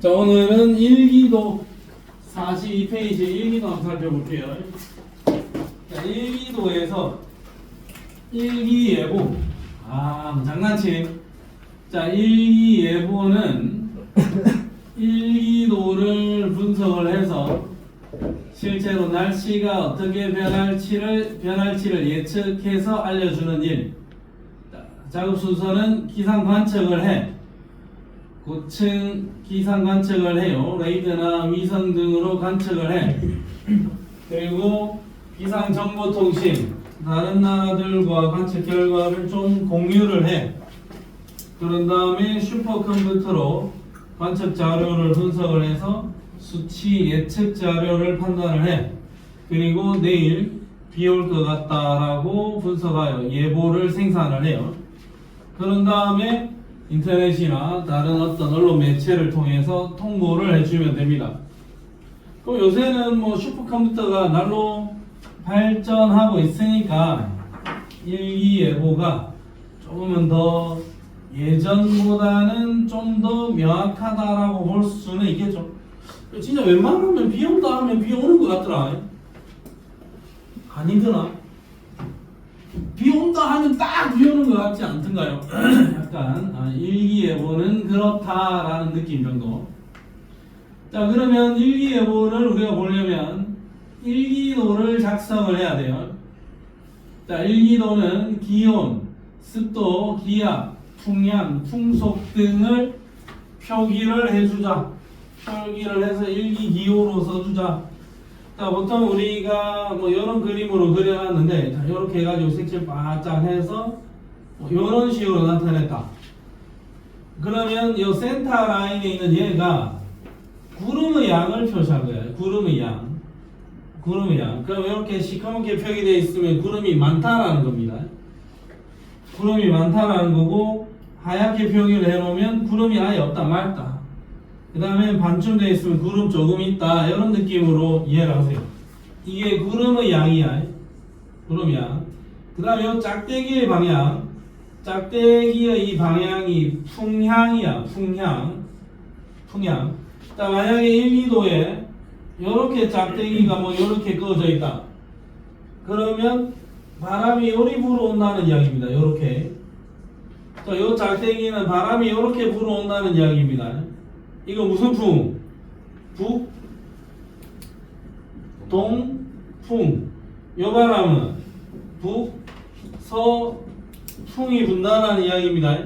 자, 오늘은 일기도 42페이지 일기도 한번 살펴볼게요. 자, 일기도에서 일기예보. 장난치. 자, 일기예보는 일기도를 분석을 해서 실제로 날씨가 어떻게 변할지를 예측해서 알려주는 일. 작업 순서는 기상 관측을 해. 고층 기상 관측을 해요. 레이더나 위성 등으로 관측을 해. 그리고 기상정보통신, 다른 나라들과 관측 결과를 좀 공유를 해. 그런 다음에 슈퍼컴퓨터로 관측 자료를 분석을 해서 수치 예측 자료를 판단을 해. 그리고 내일 비 올 것 같다라고 분석하여 예보를 생산을 해요. 그런 다음에 인터넷이나 다른 어떤 언론 매체를 통해서 통보를 해주면 됩니다. 그럼 요새는 뭐 슈퍼컴퓨터가 날로 발전하고 있으니까 일기예보가 조금은 더 예전보다는 좀 더 명확하다라고 볼 수는 있겠죠. 진짜 웬만하면 비 온다 하면 비 오는 것 같더라. 아니더나? 비 온다 하면 딱 비 오는 것 같지 않던가요? 약간 일기예보는 그렇다라는 느낌 정도. 자, 그러면 일기예보를 우리가 보려면 일기도를 작성을 해야 돼요. 자, 일기도는 기온, 습도, 기압, 풍량, 풍속 등을 표기를 해주자. 표기를 해서 일기기호로 써주자. 자, 보통 우리가 뭐 이런 그림으로 그려놨는데, 자, 이렇게 해가지고 색칠 바짝 해서 이런 식으로 나타냈다. 그러면 이 센터 라인에 있는 얘가 구름의 양을 표시한 거예요. 구름의 양. 구름의 양. 그럼 이렇게 시커멓게 표기되어 있으면 구름이 많다라는 겁니다. 구름이 많다라는 거고, 하얗게 표기를 해놓으면 구름이 아예 없다, 맑다. 그 다음에 반쯤 되어 있으면 구름 조금 있다. 이런 느낌으로 이해를 하세요. 이게 구름의 양이야. 구름 양. 그 다음에 이 짝대기의 방향. 짝대기의 이 방향이 풍향이야. 풍향. 자, 만약에 1, 2도에 이렇게 짝대기가 뭐 이렇게 꺼져 있다. 그러면 바람이 요리 불어온다는 이야기입니다. 이렇게. 자, 이 짝대기는 바람이 이렇게 불어온다는 이야기입니다. 이거 무슨 풍? 북, 동, 풍. 요 바람은 북, 서, 풍이 분다는 이야기입니다.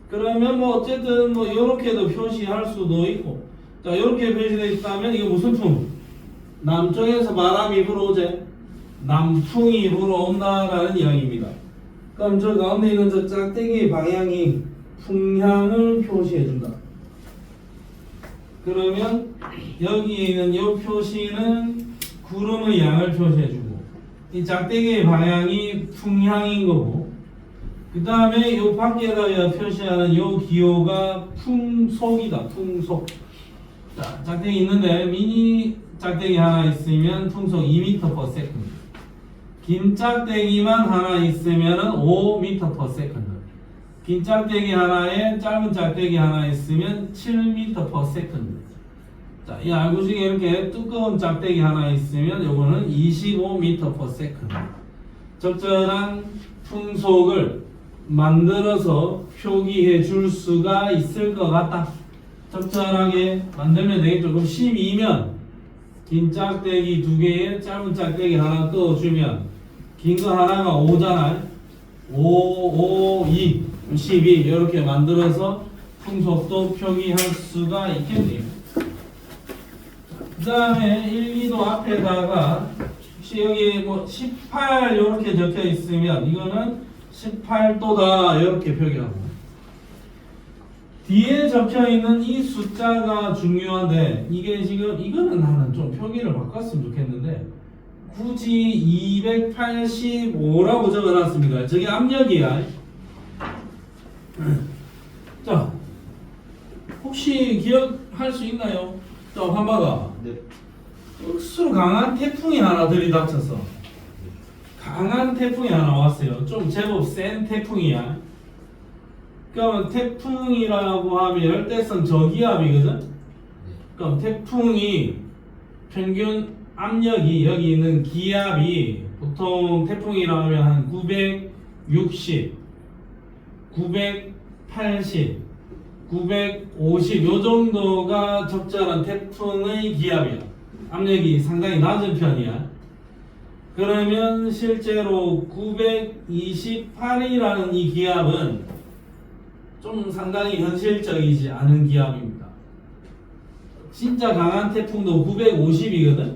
그러면 뭐 어쨌든 뭐 이렇게도 표시할 수도 있고, 자, 이렇게 표시되어 있다면 이거 무슨 풍? 남쪽에서 바람이 불어오제. 남풍이 불어온다라는 이야기입니다. 그럼 저 가운데 있는 저 짝대기의 방향이 풍향을 표시해준다. 그러면 여기에 있는 이 표시는 구름의 양을 표시해주고, 이 짝대기의 방향이 풍향인 거고, 그 다음에 이 밖에다 표시하는 이 기호가 풍속이다. 풍속. 자, 짝대기 있는데 미니 짝대기 하나 있으면 풍속 2m/s. 긴 짝대기만 하나 있으면 5m/s. 긴 짝대기 하나에 짧은 짝대기 하나 있으면 7m/s. 자, 이 알고지게 이렇게 두꺼운 짝대기 하나 있으면 요거는 25m/s. 적절한 풍속을 만들어서 표기해 줄 수가 있을 것 같다. 적절하게 만들면 되겠죠. 그럼 12면 긴 짝대기 2개에 짧은 짝대기 하나 떠주면 긴 거 하나가 5잖아요. 5, 5, 2, 12 이렇게 만들어서 풍속도 표기할 수가 있겠네요. 그 다음에 1, 2도 앞에다가 혹시 여기 뭐 18 이렇게 적혀 있으면 이거는 18도다 이렇게 표기하고, 뒤에 적혀 있는 이 숫자가 중요한데 이게 지금 이거는 나는 좀 표기를 바꿨으면 좋겠는데 굳이 285라고 적어놨습니다. 저게 압력이야. 자, 혹시 기억할 수 있나요? 자, 한바가. 네. 억수로 강한 태풍이 하나 들이닥쳤어. 강한 태풍이 하나 왔어요. 좀 제법 센 태풍이야. 그러면 태풍이라고 하면 열대성 저기압이거든. 그럼 태풍이 평균 압력이 여기 있는 기압이 보통 태풍이라 하면 한 960, 980, 950 요 정도가 적절한 태풍의 기압이야. 압력이 상당히 낮은 편이야. 그러면 실제로 928이라는 이 기압은 좀 상당히 현실적이지 않은 기압입니다. 진짜 강한 태풍도 950이거든.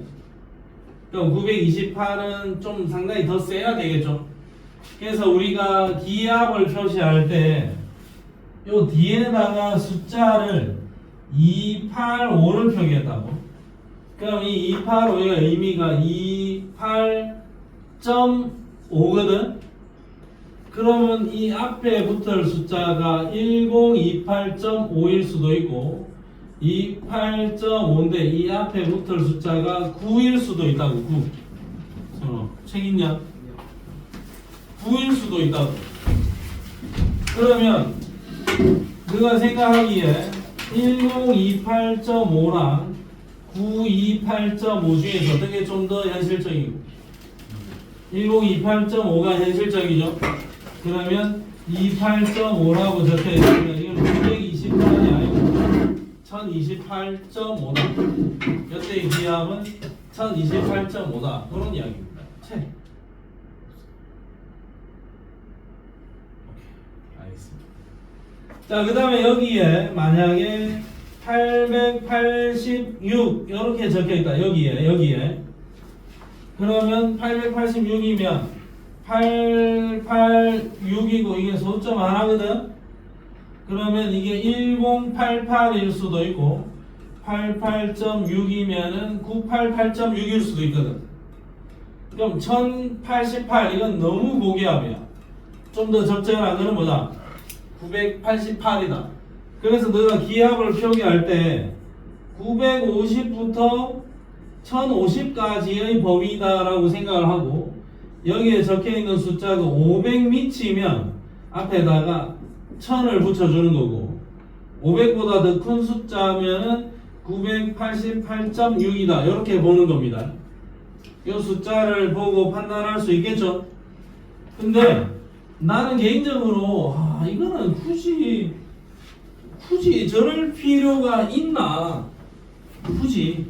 그럼 928은 좀 상당히 더 세야 되겠죠. 그래서 우리가 기압을 표시할 때 요 뒤에다가 숫자를 285를 표기했다고. 그럼 이 285의 의미가 28.5거든. 그러면 이 앞에 붙을 숫자가 1028.5일 수도 있고 28.5인데 이 앞에 붙을 숫자가 9일 수도 있다고. 9. 책 있냐? 9일 수도 있다고. 그러면 너가 생각하기에 1028.5랑 928.5 중에서 어떤 게 좀 더 현실적이고? 1028.5가 현실적이죠? 그러면 28.5라고 적혀 있으면 이건 928이 아니고 1028.5다. 이때의 기압은 1028.5다. 그런 이야기입니다. 책. 알겠습니다. 자, 그 다음에 여기에 만약에 886 이렇게 적혀 있다. 여기에. 그러면 886이면 886이고 이게 소점 하나거든. 그러면 이게 1088일 수도 있고 88.6이면은 988.6일 수도 있거든. 그럼 1088 이건 너무 고기압이야. 좀 더 적절한 거는 뭐다? 988이다. 그래서 너가 기압을 표기할 때 950부터 1050까지의 범위다라고 생각을 하고 여기에 적혀있는 숫자가 500 미치면 앞에다가 1000을 붙여주는 거고 500보다 더 큰 숫자면은 988.6이다 이렇게 보는 겁니다. 이 숫자를 보고 판단할 수 있겠죠. 근데 나는 개인적으로 이거는 굳이 저럴 필요가 있나? 굳이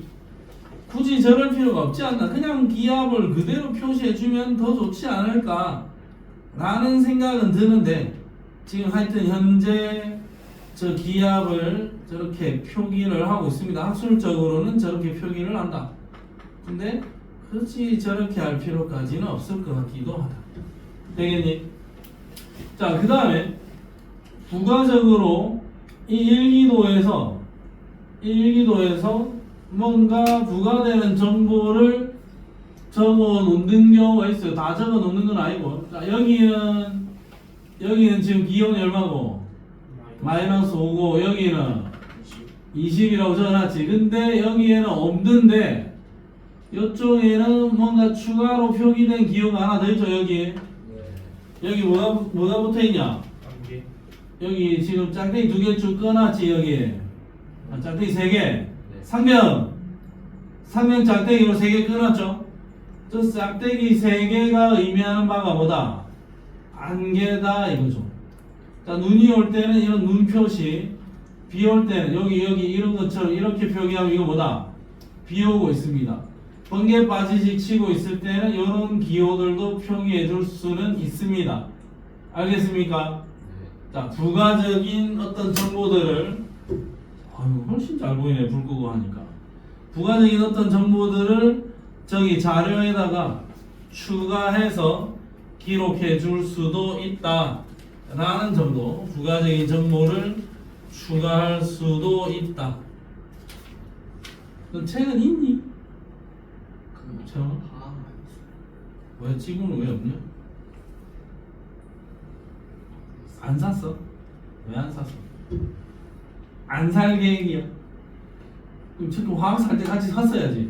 저럴 필요가 없지 않나? 그냥 기압을 그대로 표시해주면 더 좋지 않을까? 라는 생각은 드는데 지금 하여튼 현재 저 기압을 저렇게 표기를 하고 있습니다. 학술적으로는 저렇게 표기를 한다. 근데 굳이 저렇게 할 필요까지는 없을 것 같기도 하다. 되겠니? 자, 그 다음에 부가적으로 이 일기도에서 뭔가 부과되는 정보를 적어 놓는 경우가 있어요. 다 적어 놓는 건 아니고. 자, 여기는 지금 기온이 얼마고? 마이너스 5고 여기는 20이라고 적어놨지. 근데 여기에는 없는데 이쪽에는 뭔가 추가로 표기된 기호가 하나 더 있죠. 여기 뭐가 붙어있냐? 여기 지금 짝대기 2개 쭉 꺼놨지. 여기 짝대기 3개. 상명 짝대기로 3개 끊었죠. 저 짝대기 3개가 의미하는 바가 뭐다? 안개다 이거죠. 자, 눈이 올 때는 이런 눈 표시, 비 올 때는 여기 이런 것처럼 이렇게 표기하면 이거 뭐다? 비 오고 있습니다. 번개 빠지지 치고 있을 때는 이런 기호들도 표기해 줄 수는 있습니다. 알겠습니까? 자, 부가적인 어떤 정보들을 훨씬 잘 보이네. 불 끄고 하니까. 부가적인 어떤 정보들을 저기 자료에다가 추가해서 기록해 줄 수도 있다 라는 정도. 부가적인 정보를 추가할 수도 있다. 너 책은 있니? 왜 지금은 왜 없냐? 안 샀어? 왜 안 샀어? 안 살 계획이야? 그럼 지금 화학 살 때 같이 샀어야지.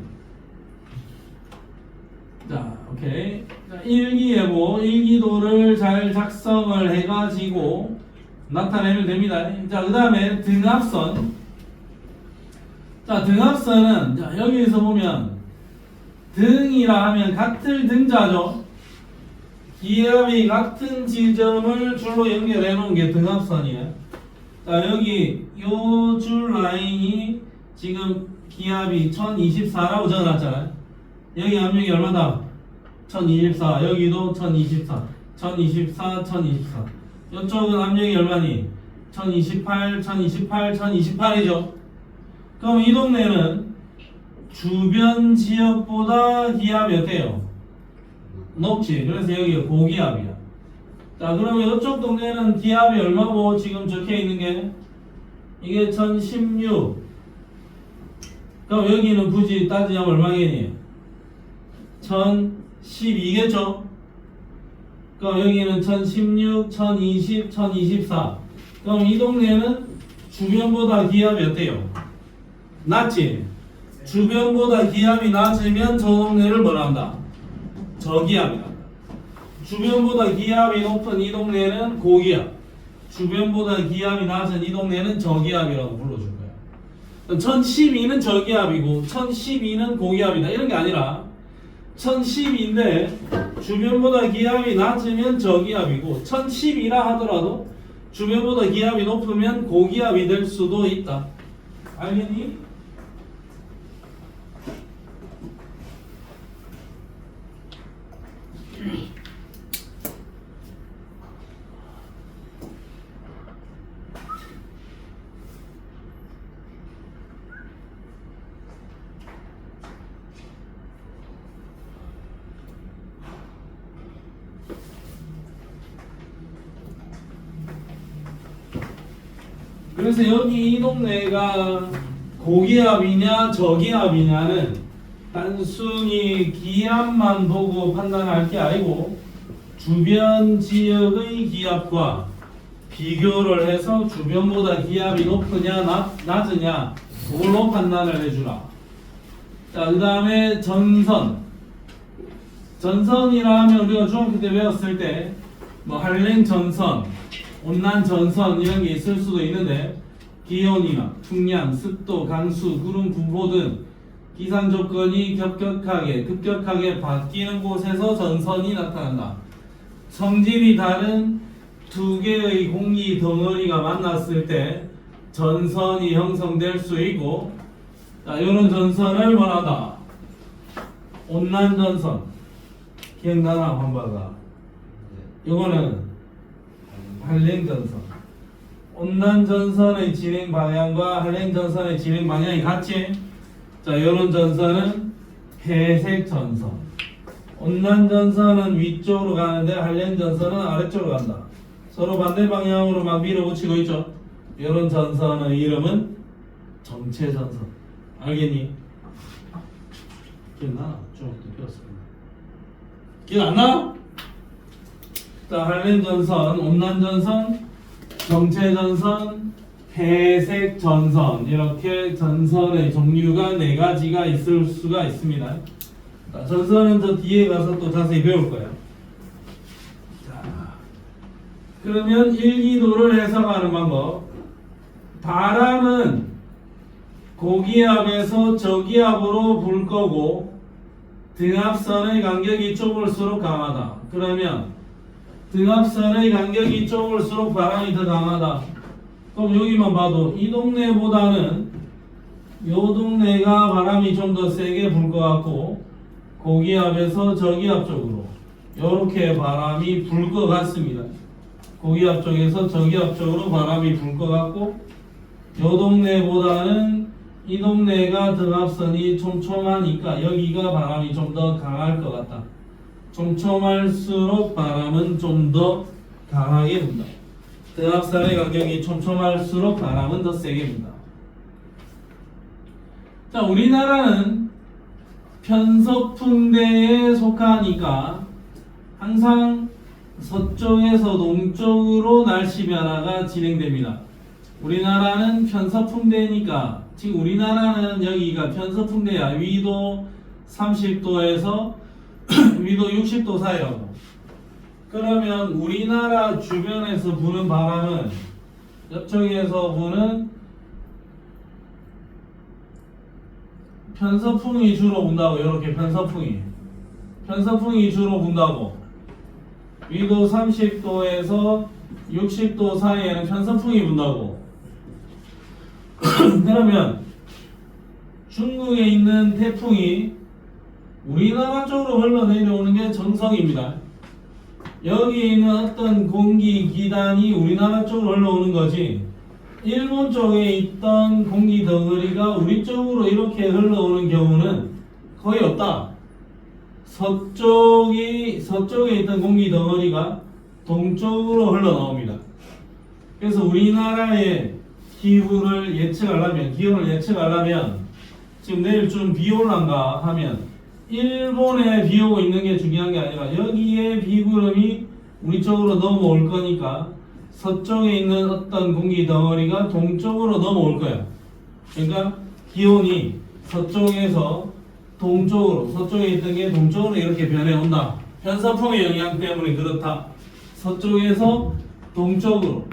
자, 오케이. 자, 일기예보, 일기도를 잘 작성을 해가지고 나타내면 됩니다. 자, 그 다음에 등압선. 자, 등압선은 자, 여기서 보면 등이라 하면 같은 등자죠. 기압이 같은 지점을 줄로 연결해 놓은 게 등압선이에요. 자, 여기 요 줄 라인이 지금 기압이 1024라고 적어놨잖아요. 여기 압력이 얼마다? 1024. 여기도 1024. 1024, 1024. 이쪽은 압력이 얼마니? 1028, 1028, 1028이죠. 그럼 이 동네는 주변 지역보다 기압이 어때요? 높지. 그래서 여기가 고기압이야. 자, 그러면 이쪽 동네는 기압이 얼마고 지금 적혀 있는 게? 이게 1016. 그럼 여기는 굳이 따지자면 얼마겠니? 1012겠죠? 그럼 여기는 1016, 1020, 1024. 그럼 이 동네는 주변보다 기압이 어때요? 낮지? 주변보다 기압이 낮으면 저 동네를 뭐라 한다? 저기압이다. 주변보다 기압이 높은 이 동네는 고기압, 주변보다 기압이 낮은 이 동네는 저기압이라고 불러줄 거야. 1012는 저기압이고 1012는 고기압이다 이런 게 아니라 1012인데 주변보다 기압이 낮으면 저기압이고 1012라 하더라도 주변보다 기압이 높으면 고기압이 될 수도 있다. 알겠니? 그래서 여기 이 동네가 고기압이냐 저기압이냐는 단순히 기압만 보고 판단할 게 아니고 주변 지역의 기압과 비교를 해서 주변보다 기압이 높으냐 낮으냐 그걸로 판단을 해주라. 자, 그 다음에 전선이라 하면 우리가 중학교 때 배웠을 때 뭐 한랭 전선, 온난 전선 이런 게 있을 수도 있는데 기온이나 풍량, 습도, 강수, 구름, 분포 등 기상 조건이 급격하게 바뀌는 곳에서 전선이 나타난다. 성질이 다른 두 개의 공기 덩어리가 만났을 때 전선이 형성될 수 있고, 자, 이런 전선을 말한다. 온난 전선. 기억나나, 환바가? 이거는 한랭 전선. 온난 전선의 진행 방향과 한랭 전선의 진행 방향이 같지? 자, 이런 전선은 회색 전선. 온난 전선은 위쪽으로 가는데 한랭 전선은 아래쪽으로 간다. 서로 반대 방향으로 막 밀어붙이고 있죠. 이런 전선의 이름은 정체 전선. 알겠니? 기억나? 좀 배웠습니다. 기억 안 나? 자, 한랭 전선, 온난 전선, 정체 전선, 회색 전선, 이렇게 전선의 종류가 4가지가 있을 수가 있습니다. 자, 전선은 저 뒤에 가서 또 자세히 배울 거예요. 자, 그러면 일기도를 해석하는 방법. 바람은 고기압에서 저기압으로 불 거고 등압선의 간격이 좁을수록 강하다. 그러면 등압선의 간격이 좁을수록 바람이 더 강하다. 그럼 여기만 봐도 이 동네보다는 이 동네가 바람이 좀 더 세게 불 것 같고 고기압에서 저기압 쪽으로 이렇게 바람이 불 것 같습니다. 고기압 쪽에서 저기압 쪽으로 바람이 불 것 같고 이 동네보다는 이 동네가 등압선이 촘촘하니까 여기가 바람이 좀 더 강할 것 같다. 촘촘할수록 바람은 좀 더 강하게 분다. 등압선의 간격이 촘촘할수록 바람은 더 세게 분다. 자, 우리나라는 편서풍대에 속하니까 항상 서쪽에서 동쪽으로 날씨 변화가 진행됩니다. 우리나라는 편서풍대니까 지금 우리나라는 여기가 편서풍대야. 위도 30도에서 위도 60도 사이라고. 그러면 우리나라 주변에서 부는 바람은 이쪽에서 부는 편서풍이 주로 분다고. 이렇게 편서풍이 주로 분다고. 위도 30도에서 60도 사이에는 편서풍이 분다고. 그러면 중국에 있는 태풍이 우리나라 쪽으로 흘러내려오는 게 정석입니다. 여기에 있는 어떤 공기 기단이 우리나라 쪽으로 흘러오는 거지, 일본 쪽에 있던 공기 덩어리가 우리 쪽으로 이렇게 흘러오는 경우는 거의 없다. 서쪽에 있던 공기 덩어리가 동쪽으로 흘러나옵니다. 그래서 우리나라의 기후를 예측하려면, 기온을 예측하려면, 지금 내일 좀 비 올란가 하면 일본에 비 오고 있는 게 중요한 게 아니라 여기에 비구름이 우리 쪽으로 넘어올 거니까 서쪽에 있는 어떤 공기 덩어리가 동쪽으로 넘어올 거야. 그러니까 기온이 서쪽에서 동쪽으로, 서쪽에 있던 게 동쪽으로 이렇게 변해온다. 편서풍의 영향 때문에 그렇다. 서쪽에서 동쪽으로.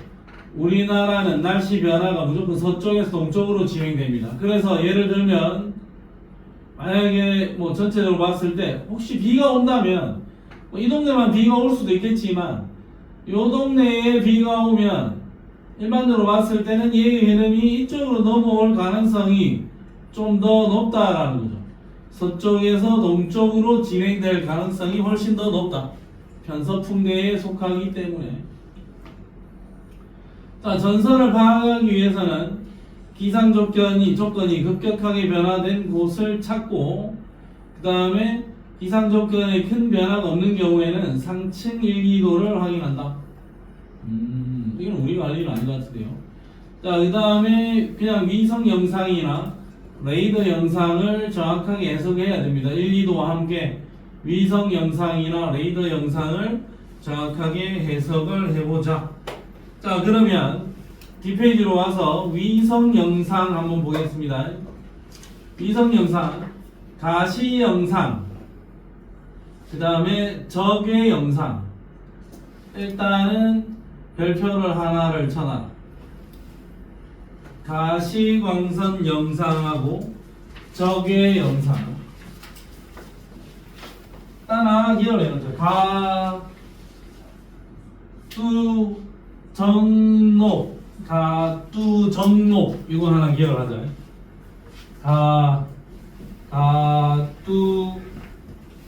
우리나라는 날씨 변화가 무조건 서쪽에서 동쪽으로 진행됩니다. 그래서 예를 들면 만약에 뭐 전체적으로 봤을 때 혹시 비가 온다면 이 동네만 비가 올 수도 있겠지만 요 동네에 비가 오면 일반적으로 봤을 때는 얘의 흐름이 이쪽으로 넘어올 가능성이 좀 더 높다라는 거죠. 서쪽에서 동쪽으로 진행될 가능성이 훨씬 더 높다. 편서풍계에 속하기 때문에. 자, 전선을 파악하기 위해서는 기상 조건이 급격하게 변화된 곳을 찾고, 그 다음에 기상 조건에 큰 변화가 없는 경우에는 상층 일기도를 확인한다. 이건 우리가 할 일은 아닌 것 같은데요. 자, 그 다음에 그냥 위성 영상이나 레이더 영상을 정확하게 해석해야 됩니다. 1, 2도와 함께 위성 영상이나 레이더 영상을 정확하게 해석을 해보자. 자, 그러면 뒷페이지로 와서 위성 영상 한번 보겠습니다. 위성 영상, 가시 영상, 그 다음에 적외 영상. 일단은 별표를 하나를 쳐놔. 가시광선 영상하고 적외 영상. 일단 하나 기억해놓자. 가두정록, 가두정록, 이거 하나 기억을 하자.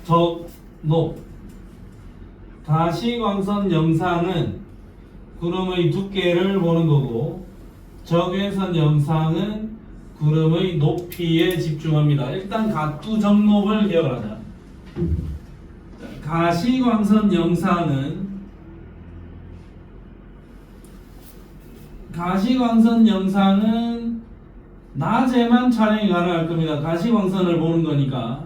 가두정록. 가시광선 영상은 구름의 두께를 보는 거고, 적외선 영상은 구름의 높이에 집중합니다. 일단 가두정록을 기억하자. 가시광선 영상은 낮에만 촬영이 가능할 겁니다. 가시광선을 보는 거니까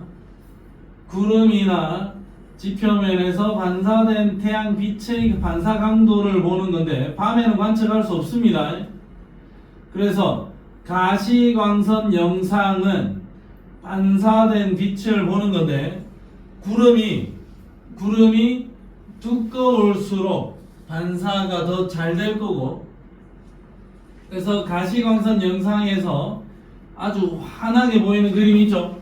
구름이나 지표면에서 반사된 태양 빛의 반사 강도를 보는 건데 밤에는 관측할 수 없습니다. 그래서 가시광선 영상은 반사된 빛을 보는 건데 구름이 두꺼울수록 반사가 더 잘 될 거고, 그래서 가시광선 영상에서 아주 환하게 보이는 그림이 있죠.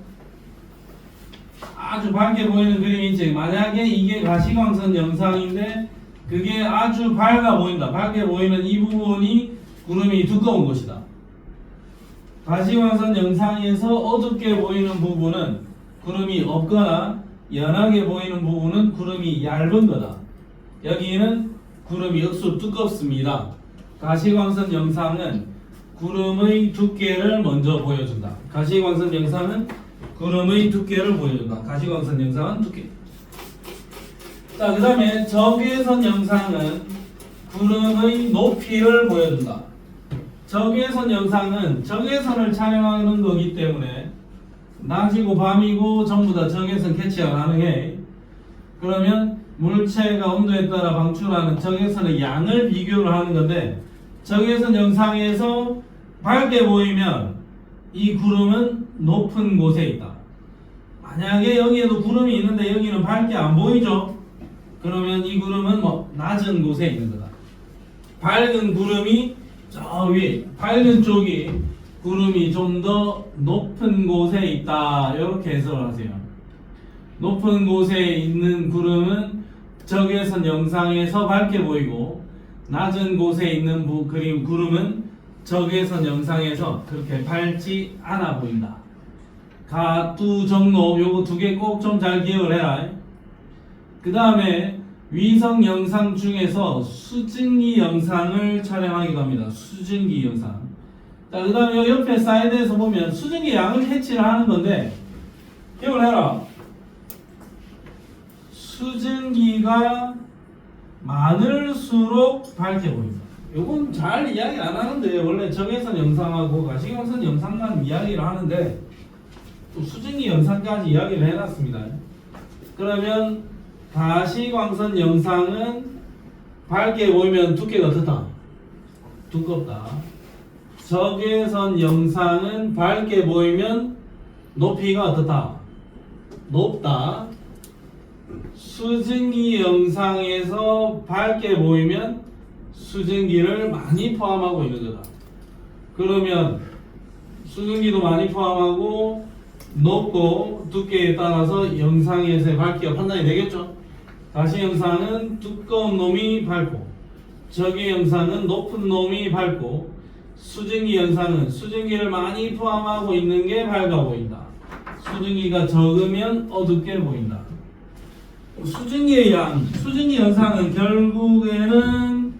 아주 밝게 보이는 그림이 있지. 만약에 이게 가시광선 영상인데 그게 아주 밝아 보인다. 밝게 보이는 이 부분이 구름이 두꺼운 것이다. 가시광선 영상에서 어둡게 보이는 부분은 구름이 없거나 연하게 보이는 부분은 구름이 얇은 거다. 여기는 구름이 억수 두껍습니다. 가시광선 영상은 구름의 두께를 먼저 보여준다. 가시광선 영상은 구름의 두께를 보여준다. 가시광선 영상은 두께. 자, 그 다음에 적외선 영상은 구름의 높이를 보여준다. 적외선 영상은 적외선을 촬영하는 거기 때문에 낮이고 밤이고 전부 다 적외선 캐치가 가능해. 그러면 물체가 온도에 따라 방출하는 적외선의 양을 비교를 하는 건데, 적외선 영상에서 밝게 보이면 이 구름은 높은 곳에 있다. 만약에 여기에도 구름이 있는데 여기는 밝게 안 보이죠? 그러면 이 구름은 낮은 곳에 있는 거다. 밝은 구름이 저 위에, 밝은 쪽이 구름이 좀 더 높은 곳에 있다. 이렇게 해석을 하세요. 높은 곳에 있는 구름은 적외선 영상에서 밝게 보이고 낮은 곳에 있는 구름은 적외선 영상에서 그렇게 밝지 않아 보인다. 가뚜정로 요거 두 개 꼭 좀 잘 기억을 해라. 그 다음에 위성 영상 중에서 수증기 영상을 촬영하기도 합니다. 수증기 영상. 자, 그 다음에 옆에 사이드에서 보면 수증기 양을 캐치를 하는 건데 기억을 해라. 수증기가 많을수록 밝게 보인다. 요건 잘 이야기 안 하는데 원래 적외선 영상하고 가시광선 영상만 이야기를 하는데 또 수증기 영상까지 이야기를 해놨습니다. 그러면 가시광선 영상은 밝게 보이면 두께가 어떻다? 두껍다. 적외선 영상은 밝게 보이면 높이가 어떻다? 높다. 수증기 영상에서 밝게 보이면 수증기를 많이 포함하고 있는 거다. 그러면 수증기도 많이 포함하고 높고 두께에 따라서 영상에서의 밝기가 판단이 되겠죠. 가시 영상은 두꺼운 놈이 밝고 적외 영상은 높은 놈이 밝고 수증기 영상은 수증기를 많이 포함하고 있는 게 밝아 보인다. 수증기가 적으면 어둡게 보인다. 수증기의 양, 수증기 영상은 결국에는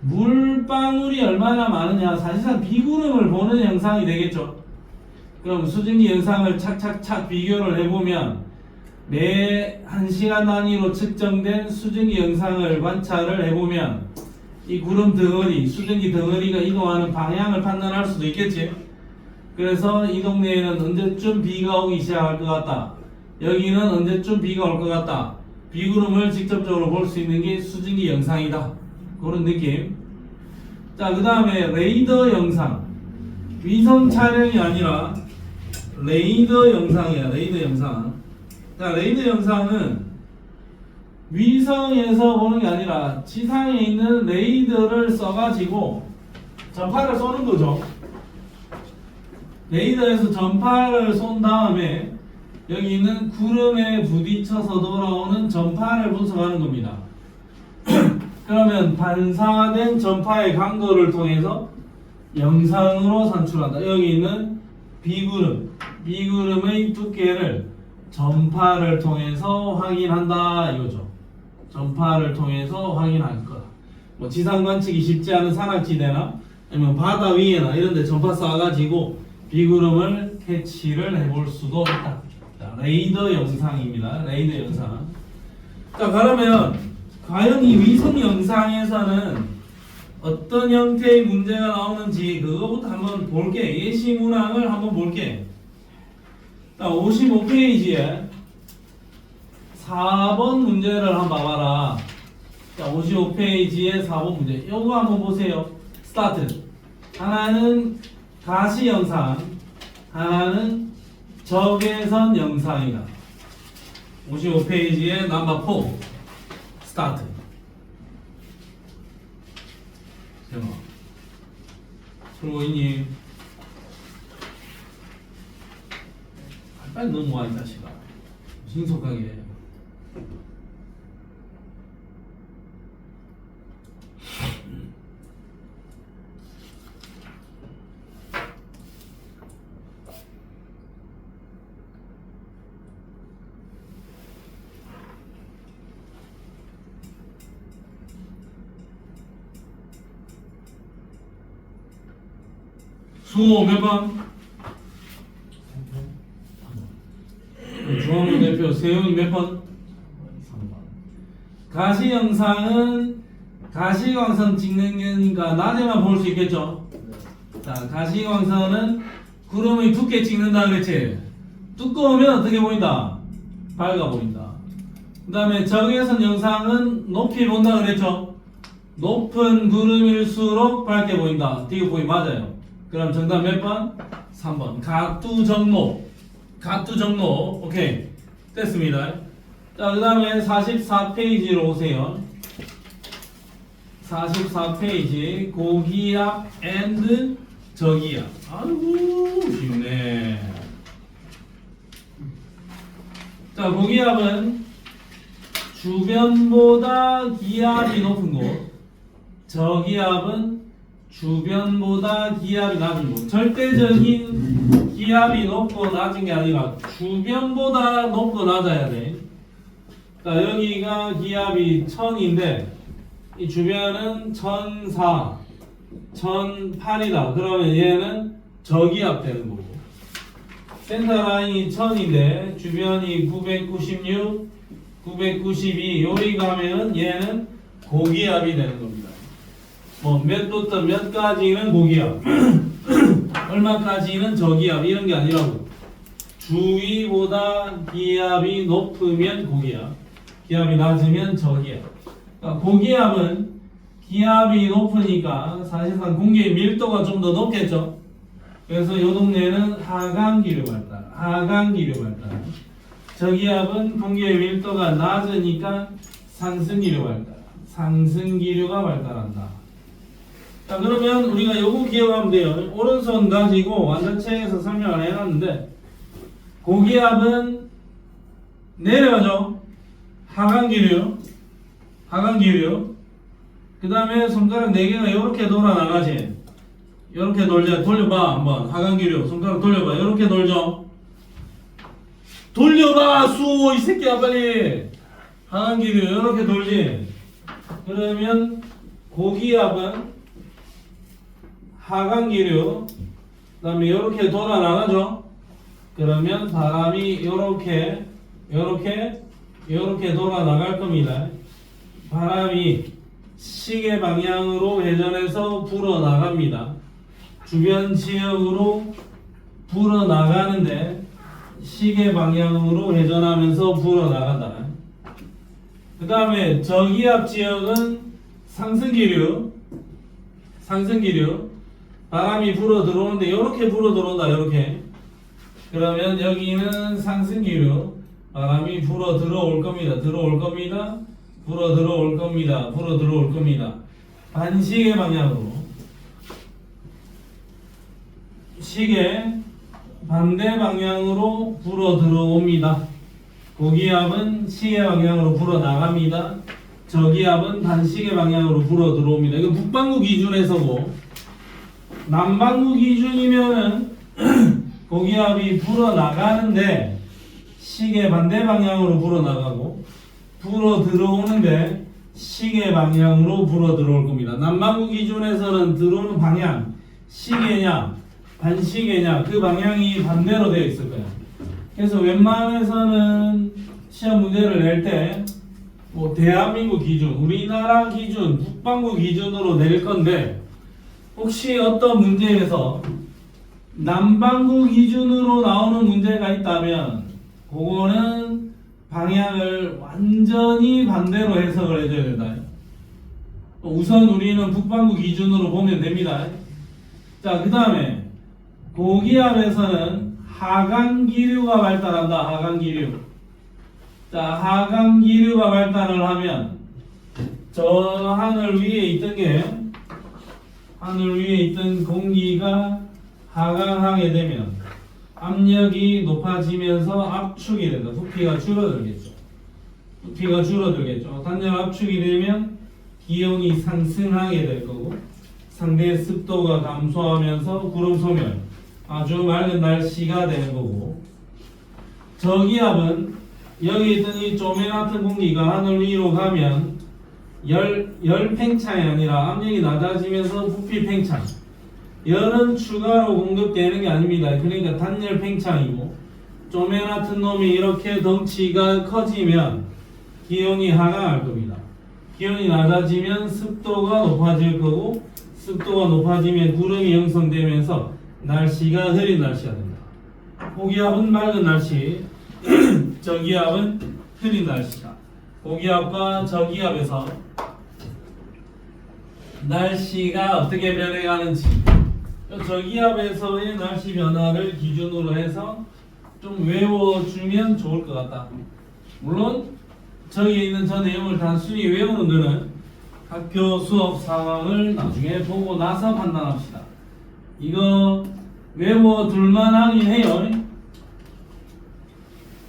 물방울이 얼마나 많으냐, 사실상 비구름을 보는 영상이 되겠죠. 그럼 수증기 영상을 착착착 비교를 해보면 매 1시간 단위로 측정된 수증기 영상을 관찰을 해보면 이 구름 덩어리, 수증기 덩어리가 이동하는 방향을 판단할 수도 있겠지. 그래서 이 동네에는 언제쯤 비가 오기 시작할 것 같다, 여기는 언제쯤 비가 올 것 같다, 비구름을 직접적으로 볼 수 있는 게 수증기 영상이다. 그런 느낌. 자, 그 다음에 레이더 영상. 위성 촬영이 아니라 레이더 영상이야. 레이더 영상. 자, 레이더 영상은 위성에서 보는 게 아니라 지상에 있는 레이더를 써가지고 전파를 쏘는 거죠. 레이더에서 전파를 쏜 다음에 여기 있는 구름에 부딪혀서 돌아오는 전파를 분석하는 겁니다. 그러면 반사된 전파의 강도를 통해서 영상으로 산출한다. 여기 있는 비구름의 두께를 전파를 통해서 확인한다 이거죠. 전파를 통해서 확인할 거다. 뭐 지상 관측이 쉽지 않은 산악지대나 아니면 바다 위에나 이런 데 전파 쏴가지고 비구름을 캐치를 해볼 수도 있다. 자, 레이더 영상입니다. 레이더 영상. 자, 그러면 과연 이 위성 영상에서는 어떤 형태의 문제가 나오는지 그거부터 한번 볼게. 예시 문항을 한번 볼게. 자, 55페이지에 4번 문제를 한번 봐봐라. 자, 55페이지에 4번 문제. 이거 한번 보세요. 스타트. 하나는 가시 영상, 하나는 적외선 영상이다. 55페이지에 넘버 4 스타트. 대박. 풀고 있니? 빨리 넘어와 이 자식아. 신속하게. 수호 몇 번? 중앙부 대표 세영이 몇 번? 3번. 가시 영상은 가시광선 찍는 거니까 낮에만 볼 수 있겠죠? 자, 가시광선은 구름의 두께 찍는다 그랬지? 두꺼우면 어떻게 보인다? 밝아 보인다. 그 다음에 적외선 영상은 높이 본다 그랬죠? 높은 구름일수록 밝게 보인다. 뒤에 보이 맞아요. 그럼 정답 몇 번? 3번. 가뚜정로. 가뚜정로. 오케이. 됐습니다. 자, 그 다음에 44페이지로 오세요. 44페이지. 고기압 and 저기압. 아이고 쉽네. 자, 고기압은 주변보다 기압이 높은 곳, 저기압은 주변보다 기압이 낮은 곳. 절대적인 기압이 높고 낮은 게 아니라 주변보다 높고 낮아야 돼. 자, 여기가 기압이 1000인데 이 주변은 1004, 1008이다. 그러면 얘는 저기압 되는 거고. 센터라인이 1000인데 주변이 996, 992 요리 가면은 얘는 고기압이 되는 겁니다. 뭐 몇부터 몇까지는 고기압, 얼마까지는 저기압 이런 게 아니라고. 주위보다 기압이 높으면 고기압, 기압이 낮으면 저기압. 그러니까 고기압은 기압이 높으니까 사실상 공기의 밀도가 좀 더 높겠죠. 그래서 이 동네는 하강기류 발달, 하강기류 발달. 저기압은 공기의 밀도가 낮으니까 상승기류 발달, 상승기류가 발달한다. 자, 그러면 우리가 요거 기억하면 돼요. 오른손 가지고 완전체에서 설명을 해놨는데 고기압은 내려가죠. 하강기류, 하강기류. 그 다음에 손가락 4개가 이렇게 돌아 나가지. 이렇게 돌려봐 한번. 하강기류 손가락 돌려봐. 이렇게 돌죠. 돌려봐 수호 이 새끼야 빨리. 하강기류 이렇게 돌지. 그러면 고기압은 하강기류, 그 다음에 이렇게 돌아 나가죠. 그러면 바람이 이렇게 돌아 나갈 겁니다. 바람이 시계 방향으로 회전해서 불어 나갑니다. 주변 지역으로 불어 나가는데 시계 방향으로 회전하면서 불어 나간다. 그 다음에 저기압 지역은 상승기류, 상승기류. 바람이 불어 들어오는데 이렇게 불어 들어온다. 이렇게. 그러면 여기는 상승기류. 바람이 불어 들어올 겁니다. 들어올 겁니다. 불어 들어올 겁니다. 불어 들어올 겁니다. 반시계 방향으로. 시계 반대 방향으로 불어 들어옵니다. 고기압은 시계 방향으로 불어 나갑니다. 저기압은 반시계 방향으로 불어 들어옵니다. 이거 북반구 기준에서고, 남반구 기준이면은 고기압이 불어 나가는데 시계 반대 방향으로 불어 나가고 불어 들어오는데 시계 방향으로 불어 들어올 겁니다. 남반구 기준에서는 들어오는 방향 시계냐 반시계냐 그 방향이 반대로 되어 있을 거야. 그래서 웬만해서는 시험 문제를 낼 때 뭐 대한민국 기준, 우리나라 기준, 북반구 기준으로 낼 건데 혹시 어떤 문제에서 남반구 기준으로 나오는 문제가 있다면 그거는 방향을 완전히 반대로 해석을 해줘야 된다. 우선 우리는 북반구 기준으로 보면 됩니다. 자, 그 다음에 고기압에서는 하강기류가 발달한다. 하강기류. 자, 하강기류가 발달을 하면 저 하늘 위에 있던 공기가 하강하게 되면 압력이 높아지면서 압축이 된다. 부피가 줄어들겠죠. 부피가 줄어들겠죠. 단열 압축이 되면 기온이 상승하게 될 거고 상대 습도가 감소하면서 구름 소멸, 아주 맑은 날씨가 되는 거고, 저기압은 여기 있던 이 쪼매같은 공기가 하늘 위로 가면 열 팽창이 아니라 압력이 낮아지면서 부피 팽창, 열은 추가로 공급되는 게 아닙니다. 그러니까 단열 팽창이고, 쪼매같은 놈이 이렇게 덩치가 커지면 기온이 하강할 겁니다. 기온이 낮아지면 습도가 높아질 거고, 습도가 높아지면 구름이 형성되면서 날씨가 흐린 날씨가 됩니다. 고기압은 맑은 날씨, 저기압은 흐린 날씨다. 고기압과 저기압에서 날씨가 어떻게 변해가는지, 저기압에서의 날씨 변화를 기준으로 해서 좀 외워주면 좋을 것 같다. 물론 저기에 있는 저 내용을 단순히 외우는 것은 학교 수업 상황을 나중에 보고 나서 판단합시다. 이거 외워둘만 하긴 해요.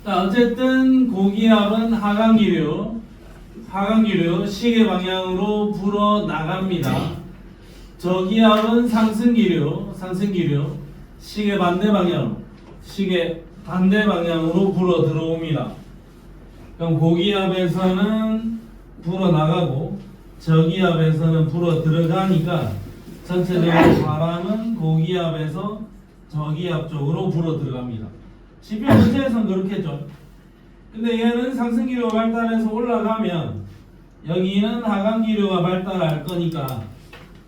자, 어쨌든 고기압은 하강기류 시계 방향으로 불어 나갑니다. 저기압은 상승기류 시계 반대 방향으로 불어 들어옵니다. 그럼 고기압에서는 불어 나가고 저기압에서는 불어 들어가니까 전체적으로 바람은 고기압에서 저기압 쪽으로 불어 들어갑니다. 지표 문제에서는 그렇겠죠. 근데 얘는 상승기류가 발달해서 올라가면 여기는 하강기류가 발달할 거니까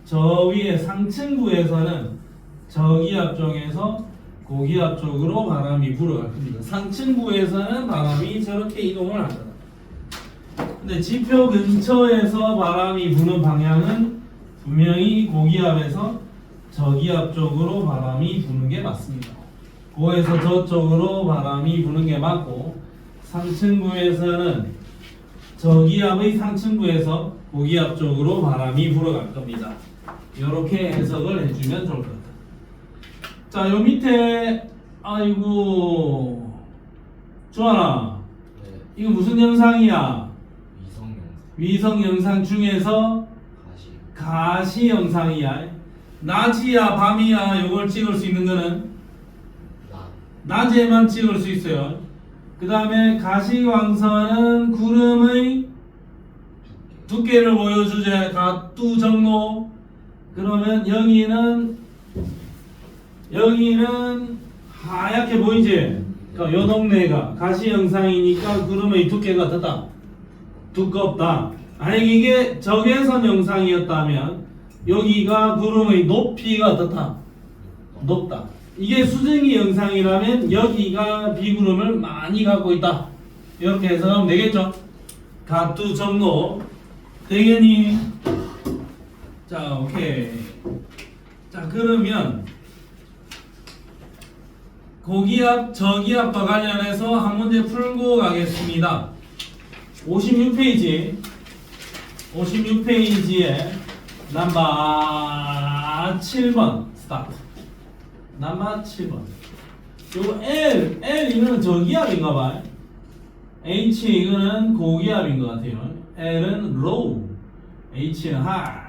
저 위에 상층부에서는 저기압 쪽에서 고기압 쪽으로 바람이 불어갈 겁니다. 상층부에서는 바람이 저렇게 이동을 할 거다. 근데 지표 근처에서 바람이 부는 방향은 분명히 고기압에서 저기압 쪽으로 바람이 부는 게 맞습니다. 고에서 저쪽으로 바람이 부는 게 맞고 상층부에서는 저기압의 상층부에서 고기압 쪽으로 바람이 불어갈 겁니다. 이렇게 해석을 해주면 좋을 것 같아요. 자, 요 밑에 아이고 주하나 네. 이거 무슨 영상이야? 위성 영상. 위성 영상 중에서 가시 영상이야. 낮이야 밤이야 요걸 찍을 수 있는 거는 낮에만 찍을 수 있어요. 그 다음에 가시광선은 구름의 두께를 보여주제. 가뚜 정로. 그러면 여기는 하얗게 보이지? 그러니까 요 동네가 가시 영상이니까 구름의 두께가 어떻다? 두껍다. 만약에 이게 적외선 영상이었다면 여기가 구름의 높이가 어떻다? 높다. 이게 수증기 영상이라면 여기가 비구름을 많이 갖고 있다. 이렇게 해석하면 되겠죠? 가뚜 정로 되겠니? 자, 오케이. 자, 그러면 고기압, 저기압과 관련해서 한 문제 풀고 가겠습니다. 56페이지에 넘버 7번 스타트. 넘버 7번. 요거 L 이거는 저기압인가봐요. H 이거는 고기압인 것 같아요. L은 low, H는 high.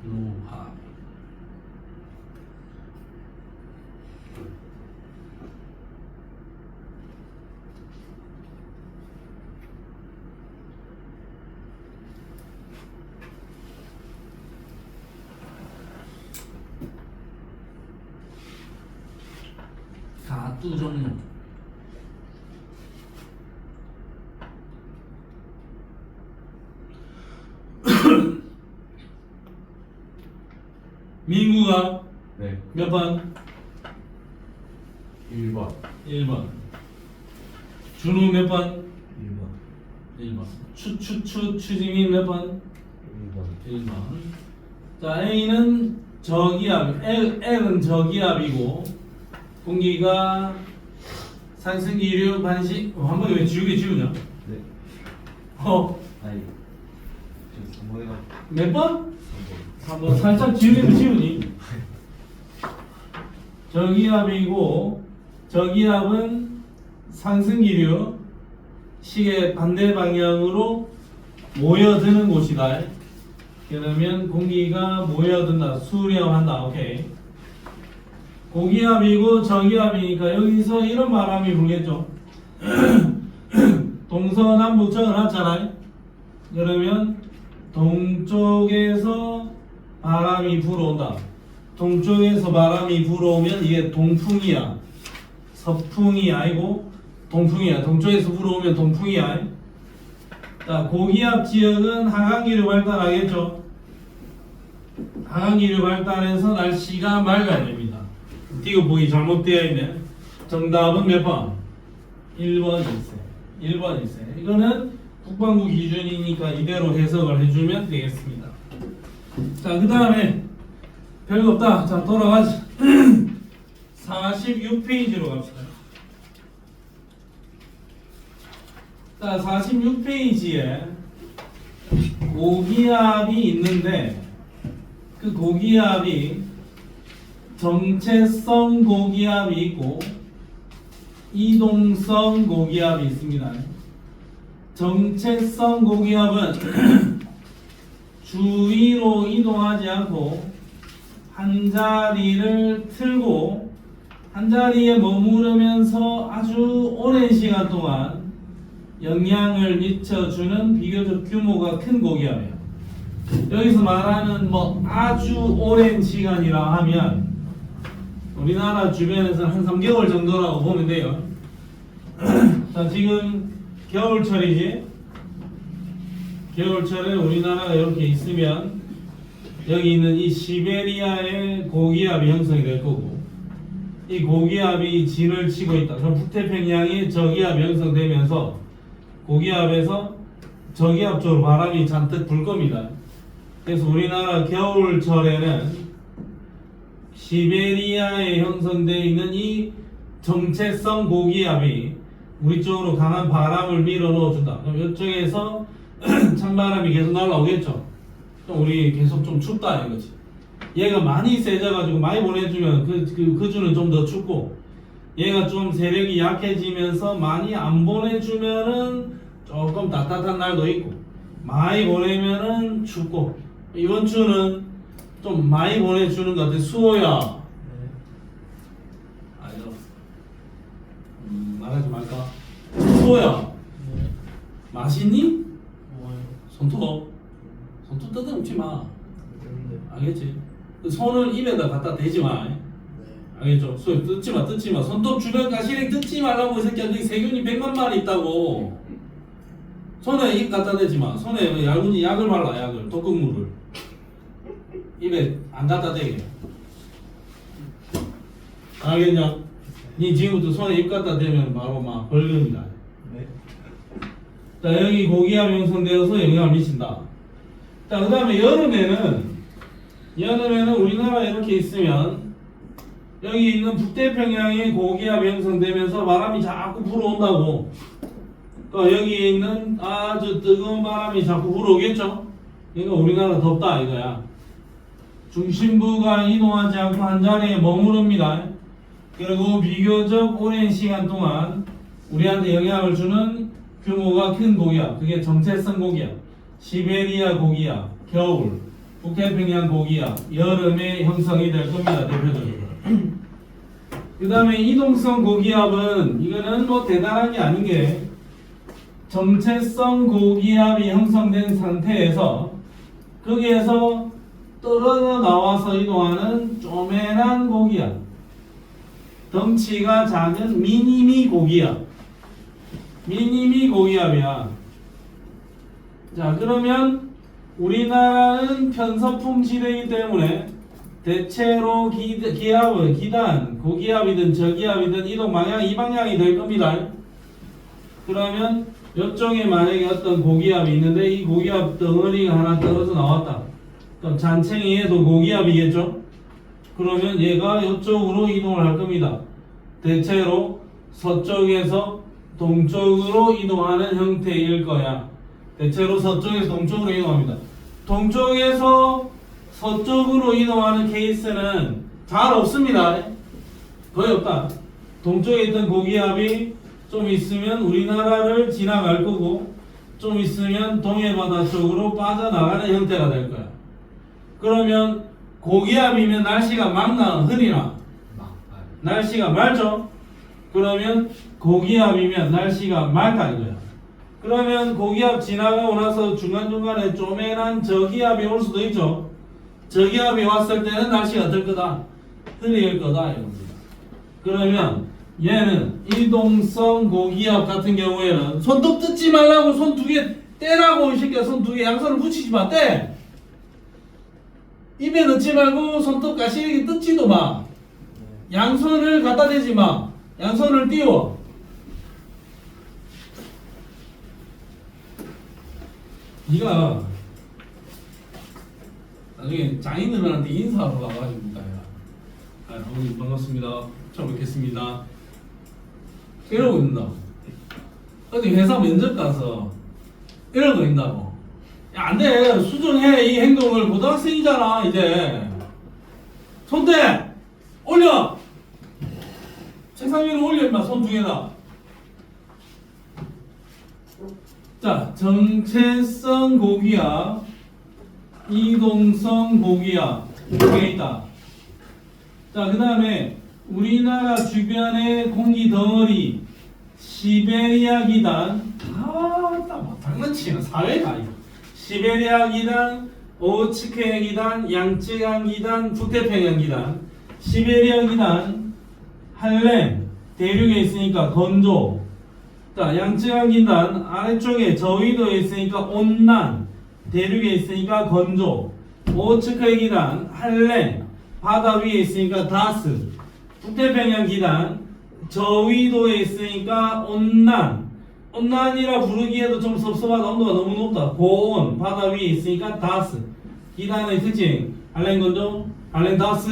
low, high. 가뚜 정로. 민구가 네. 몇 번? 1번. 1번. 준우 몇 번? 1번. 1번. 추징이 몇 번? 1번. 1번. 자, A는 저기압, L은 저기압이고 공기가 상승기류 반시 한번 왜 지우냐? 네. 아니. 저 3번 해가. 몇 번? 3번. 한번 살짝 지우면 지우니? 저기압이고 저기압은 상승기류 시계 반대 방향으로 모여드는 곳이다. 그러면 공기가 모여든다, 수렴한다. 오케이. 고기압이고 저기압이니까 여기서 이런 바람이 불겠죠. 동서남북 적어놨잖아요. 그러면 동쪽에서 바람이 불어온다. 동쪽에서 바람이 불어오면 이게 동풍이야. 서풍이 아니고 동풍이야. 동쪽에서 불어오면 동풍이야. 자, 고기압 지역은 하강기류 발달하겠죠. 하강기류 발달해서 날씨가 맑아야 됩니다. 이거 보기 잘못되어 있네. 정답은 몇 번? 1번일세. 1번일세. 이거는 국방부 기준이니까 이대로 해석을 해주면 되겠습니다. 자, 그 다음에 별거 없다. 자, 돌아가자. 46페이지로 갑시다. 자, 46페이지에 고기압이 있는데 그 고기압이 정체성 고기압이 있고 이동성 고기압이 있습니다. 정체성 고기압은 주위로 이동하지 않고 한 자리를 틀고 한 자리에 머무르면서 아주 오랜 시간 동안 영향을 미쳐주는 비교적 규모가 큰 고기압이에요. 여기서 말하는 뭐 아주 오랜 시간이라 하면 우리나라 주변에서 한 3개월 정도라고 보면 돼요. 자, 지금 겨울철이지? 겨울철에 우리나라가 이렇게 있으면 여기 있는 이 시베리아의 고기압이 형성이 될 거고 이 고기압이 진을 치고 있다. 그럼 북태평양에 저기압이 형성되면서 고기압에서 저기압 쪽으로 바람이 잔뜩 불 겁니다. 그래서 우리나라 겨울철에는 시베리아에 형성되어 있는 이 정체성 고기압이 우리 쪽으로 강한 바람을 밀어 넣어준다. 그럼 이쪽에서 찬바람이 계속 날라오겠죠. 그럼 우리 계속 좀 춥다 이거지. 얘가 많이 세져가지고 많이 보내주면 그 주는 좀 더 춥고 얘가 좀 세력이 약해지면서 많이 안 보내주면은 조금 따뜻한 날도 있고 많이 보내면은 춥고 이번 주는 좀 많이 보내주는 것 같아. 수호야. 아니요. 말하지 말까? 수호야. 맛있니? 손톱 뜯어먹지 마. 알겠지? 손을 입에다 갖다 대지 마. 알겠죠? 수호 뜯지 마. 손톱 주변 가시랭 뜯지 말라고 이 새끼야. 거기 세균이 100만 마리 있다고. 손에 입 갖다 대지 마. 손에 얇은지 약을 발라. 약을 독극물을. 입에 안 갖다 대게. 알겠냐? 니 지금부터 손에 입 갖다 대면 바로 막 벌금이다. 네. 자, 여기 고기압 형성되어서 영향을 미친다. 자, 그 다음에 여름에는 우리나라 이렇게 있으면 여기 있는 북태평양에 고기압 형성되면서 바람이 자꾸 불어온다고. 그러니까 여기 있는 아주 뜨거운 바람이 자꾸 불어오겠죠? 그러니까 우리나라 덥다 이거야. 중심부가 이동하지 않고 한 자리에 머무릅니다. 그리고 비교적 오랜 시간 동안 우리한테 영향을 주는 규모가 큰 고기압, 그게 정체성 고기압, 시베리아 고기압, 겨울, 북태평양 고기압, 여름에 형성이 될 겁니다. 대표적으로. 그 다음에 이동성 고기압은 이거는 뭐 대단한 게 아닌 게 정체성 고기압이 형성된 상태에서 거기에서 떨어져 나와서 이동하는 쪼매난 고기압, 덩치가 작은 미니미 고기압, 미니미 고기압이야. 자, 그러면 우리나라는 편서풍 지대이기 때문에 대체로 기압은 고기압이든 저기압이든 이동 방향이 이 방향이 될 겁니다. 그러면 이쪽에 만약에 어떤 고기압이 있는데 이 고기압 덩어리가 하나 떨어져 나왔다. 그럼 잔챙이에도 고기압이겠죠? 그러면 얘가 이쪽으로 이동을 할 겁니다. 대체로 서쪽에서 동쪽으로 이동하는 형태일 거야. 대체로 서쪽에서 동쪽으로 이동합니다. 동쪽에서 서쪽으로 이동하는 케이스는 잘 없습니다. 거의 없다. 동쪽에 있던 고기압이 좀 있으면 우리나라를 지나갈 거고 좀 있으면 동해바다 쪽으로 빠져나가는 형태가 될 거야. 그러면 고기압이면 날씨가 맑나 흐리나? 날씨가 맑죠? 그러면 고기압이면 날씨가 맑다 이거야. 그러면 고기압 지나가고 나서 중간중간에 쪼매난 저기압이 올 수도 있죠. 저기압이 왔을 때는 날씨가 어떨 거다? 흐릴 거다 이겁니다. 그러면 얘는 이동성 고기압 같은 경우에는 손톱 뜯지 말라고 손 두 개 떼라고 이 새끼야. 손 두 개 양손을 붙이지 마. 떼! 입에 넣지 말고 손톱 가시르기 뜯지도 마. 양손을 갖다 대지 마. 양손을 띄워. 네가 나중에 장인들한테 인사하러 가가지고 어머니 반갑습니다. 처음 뵙겠습니다. 이러고 있는다. 어디 회사 면접 가서 이러고 있다고. 안 돼. 수정해. 이 행동을 고등학생이잖아, 이제. 손대! 올려! 책상 위로 올려, 임마. 손 두 개다. 자, 정체성 고기압, 이동성 고기압. 이게 있다. 자, 그 다음에 우리나라 주변의 공기 덩어리, 시베리아 기단, 장난치나 사회가 이거. 시베리아 기단, 오츠케 기단, 양쯔강 기단, 북태평양 기단. 시베리아 기단, 한랭, 대륙에 있으니까 건조. 자, 양쯔강 기단, 아래쪽에 저위도에 있으니까 온난, 대륙에 있으니까 건조. 오츠케 기단, 한랭, 바다 위에 있으니까 다스. 북태평양 기단, 저위도에 있으니까 온난. 온난이라 부르기에도 좀 섭섭하다. 온도가 너무 높다. 고온, 바다 위에 있으니까 다스. 기단의 특징, 한랭 건조, 한랭 다스,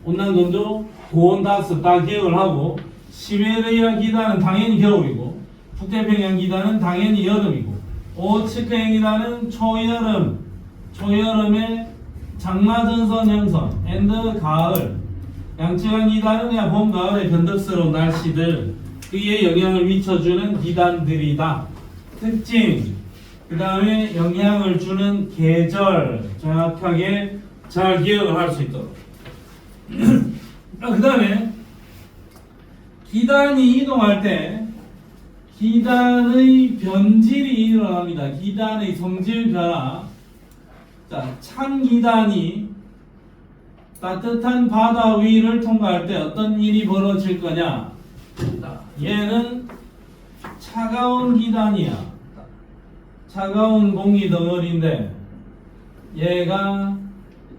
온난 건조, 고온 다스 다 기억을 하고, 시베리아 기단은 당연히 겨울이고, 북태평양 기단은 당연히 여름이고, 오츠케 기단은 초여름, 초여름에 장마전선 형성, 앤드 가을. 양쯔강 기단은 그냥 봄, 가을의 변덕스러운 날씨들, 그에 영향을 미쳐주는 기단들이다. 특징, 그 다음에 영향을 주는 계절, 정확하게 잘 기억을 할 수 있도록. 그 다음에 기단이 이동할 때 기단의 변질이 일어납니다. 기단의 성질 변화. 자, 찬 기단이 따뜻한 바다 위를 통과할 때 어떤 일이 벌어질 거냐? 자, 얘는 차가운 기단이야. 차가운 공기 덩어리인데 얘가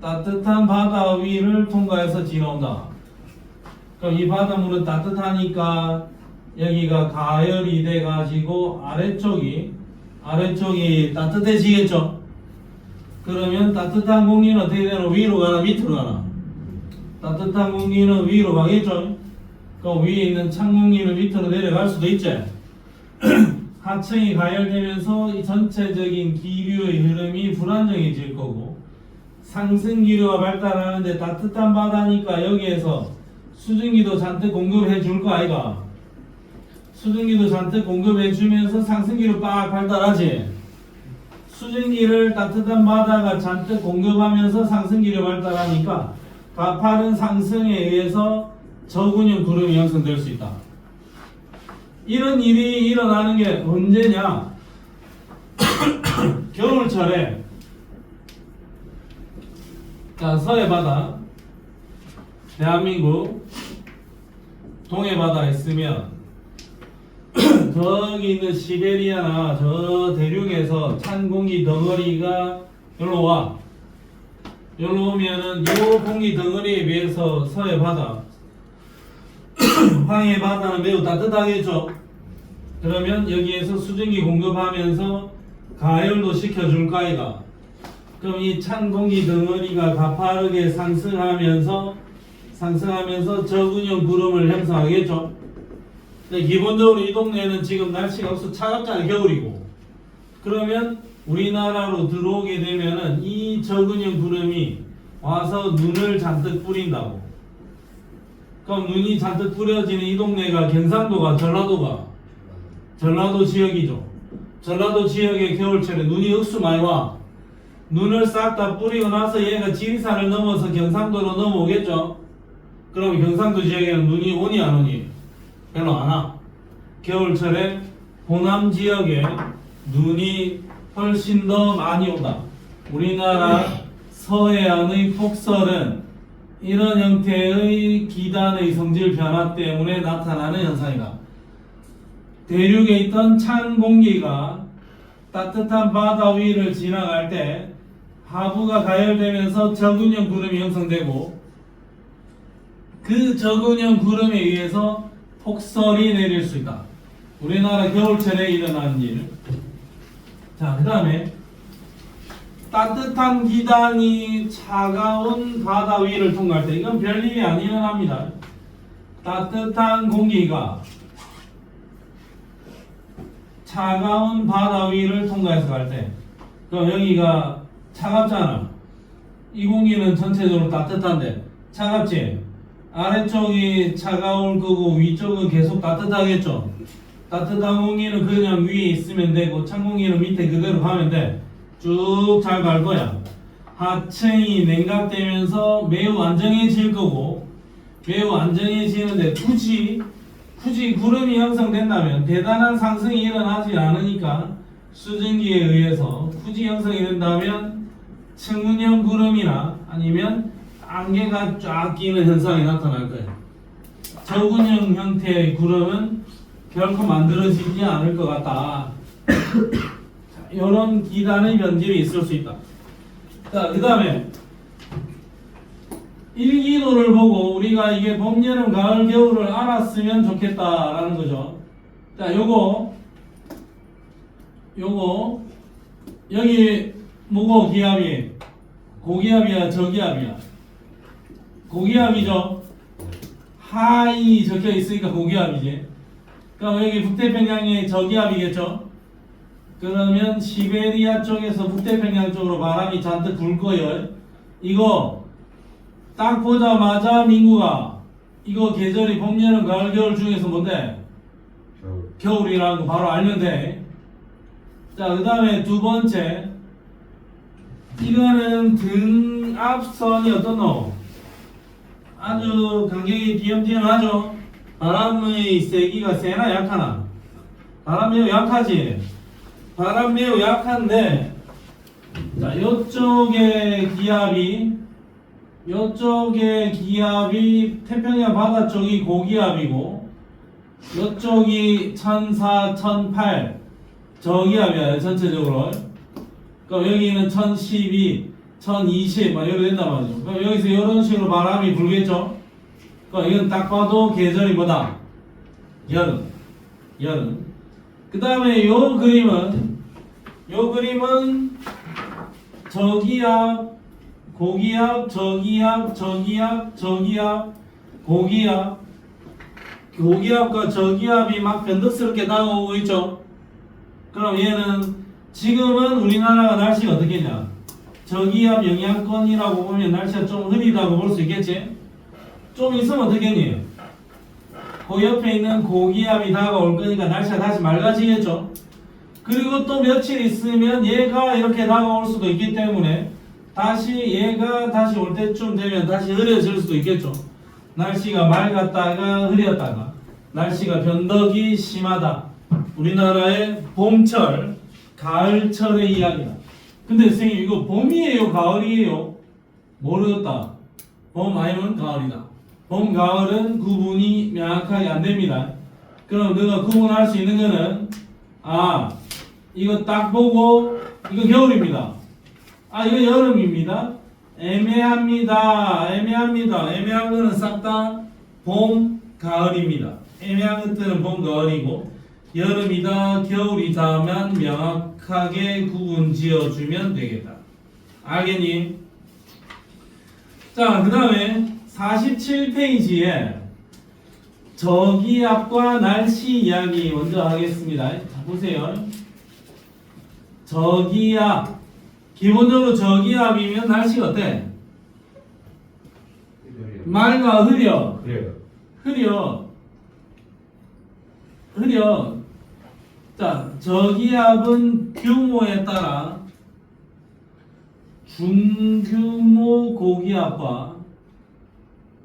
따뜻한 바다 위를 통과해서 지나온다. 그럼 이 바닷물은 따뜻하니까 여기가 가열이 돼 가지고 아래쪽이 따뜻해지겠죠. 그러면 따뜻한 공기는 어떻게 되나? 위로 가나 밑으로 가나? 따뜻한 공기는 위로 가겠죠. 그 위에 있는 찬 공기는 밑으로 내려갈 수도 있지. 하층이 가열되면서 이 전체적인 기류의 흐름이 불안정해질 거고, 상승 기류가 발달하는데 따뜻한 바다니까 여기에서 수증기도 잔뜩 공급해 줄 거 아이가? 수증기도 잔뜩 공급해 주면서 상승 기류 빡 발달하지. 수증기를 따뜻한 바다가 잔뜩 공급하면서 상승 기류 발달하니까 가파른 상승에 의해서 저근형 구름이 형성될 수 있다. 이런 일이 일어나는 게 언제냐? 겨울철에. 자, 서해 바다, 대한민국 동해 바다에 있으면 저기 있는 시베리아나 저 대륙에서 찬 공기 덩어리가 여기로 와. 여기로 오면은 요 공기 덩어리에 비해서 서해 바다, 황해 바다는 매우 따뜻하겠죠. 그러면 여기에서 수증기 공급하면서 가열도 시켜줄 까이가. 그럼 이 찬 공기 덩어리가 가파르게 상승하면서 저근형 구름을 형성하겠죠. 근데 기본적으로 이 동네는 지금 날씨가 없어 차갑잖아요. 겨울이고. 그러면 우리나라로 들어오게 되면은 이 저근형 구름이 와서 눈을 잔뜩 뿌린다고. 그럼 눈이 잔뜩 뿌려지는 이 동네가 경상도가 전라도 지역이죠. 전라도 지역의 겨울철에 눈이 억수 많이 와. 눈을 싹 다 뿌리고 나서 얘가 지리산을 넘어서 경상도로 넘어오겠죠. 그럼 경상도 지역에는 눈이 오니 안 오니? 별로 안 와. 겨울철에 호남 지역에 눈이 훨씬 더 많이 온다. 우리나라 서해안의 폭설은 이런 형태의 기단의 성질 변화 때문에 나타나는 현상이다. 대륙에 있던 찬 공기가 따뜻한 바다 위를 지나갈 때 하부가 가열되면서 저근형 구름이 형성되고, 그 저근형 구름에 의해서 폭설이 내릴 수 있다. 우리나라 겨울철에 일어나는 일. 자, 그 다음에 따뜻한 기단이 차가운 바다 위를 통과할 때, 이건 별일이 안 일어납니다. 따뜻한 공기가 차가운 바다 위를 통과해서 갈 때, 그럼 여기가 차갑잖아. 이 공기는 전체적으로 따뜻한데 차갑지? 아래쪽이 차가울 거고 위쪽은 계속 따뜻하겠죠? 따뜻한 공기는 그냥 위에 있으면 되고 찬 공기는 밑에 그대로 가면 돼. 쭉 잘 갈 거야. 하층이 냉각되면서 매우 안정해질 거고 매우 안정해지는데 굳이 구름이 형성된다면 대단한 상승이 일어나지 않으니까 수증기에 의해서 굳이 형성이 된다면 층문형 구름이나 아니면 안개가 쫙 끼는 현상이 나타날 거예요. 저군형 형태의 구름은 결코 만들어지지 않을 것 같다. 이런 기단의 변질이 있을 수 있다. 자, 그 다음에 일기도를 보고 우리가 이게 봄, 여름, 가을, 겨울을 알았으면 좋겠다라는 거죠. 자, 요거 여기 뭐고 기압이 고기압이야 저기압이야? 고기압이죠. 하이 적혀 있으니까 고기압이지. 그럼 여기 북태평양의 저기압이겠죠. 그러면 시베리아 쪽에서 북태평양 쪽으로 바람이 잔뜩 불 거예요. 이거 딱 보자마자 민구가 이거 계절이 봄, 여름, 가을, 겨울 중에서 뭔데? 겨울이라는 거 바로 알면 돼. 자, 그 다음에 두 번째 이거는 등압선이 어떻노? 아주 간격이 뒤엄뒤엄하죠. 바람의 세기가 세나 약하나? 바람 매우 약하지. 바람 매우 약한데, 자, 요쪽의 기압이 태평양 바다 쪽이 고기압이고, 요쪽이 1004, 1008 저기압이야 전체적으로. 그럼 여기는 1012, 1020 막 이렇게 된단 말이죠. 그럼 여기서 이런 식으로 바람이 불겠죠. 그럼 이건 딱 봐도 계절이 뭐다? 여름. 그 다음에 요 그림은 저기압, 고기압, 저기압, 고기압과 저기압이 막 변덕스럽게 다가오고 있죠. 그럼 얘는 지금은 우리나라가 날씨가 어떻겠냐? 저기압 영향권이라고 보면 날씨가 좀 흐리다고 볼 수 있겠지? 좀 있으면 어떻겠니? 그 옆에 있는 고기압이 다가올 거니까 날씨가 다시 맑아지겠죠? 그리고 또 며칠 있으면 얘가 이렇게 다가올 수도 있기 때문에 얘가 다시 올 때쯤 되면 다시 흐려질 수도 있겠죠? 날씨가 맑았다가 흐렸다가 날씨가 변덕이 심하다. 우리나라의 봄철, 가을철의 이야기다. 근데 선생님 이거 봄이에요? 가을이에요? 모르겠다. 봄 아니면 가을이다. 봄, 가을은 구분이 명확하게 안 됩니다. 그럼 너가 구분할 수 있는 거는 이거 딱 보고 이거 겨울입니다. 이거 여름입니다. 애매합니다. 애매한 거는 싹 다 봄, 가을입니다. 애매한 것들은 봄, 가을이고 여름이다, 겨울이다만 명확하게 구분 지어주면 되겠다. 알겠니? 자, 그 다음에 47페이지에 저기압과 날씨 이야기 먼저 하겠습니다. 자, 보세요. 저기압. 기본적으로 저기압이면 날씨가 어때? 맑아, 흐려? 흐려. 자, 저기압은 규모에 따라 중규모 고기압과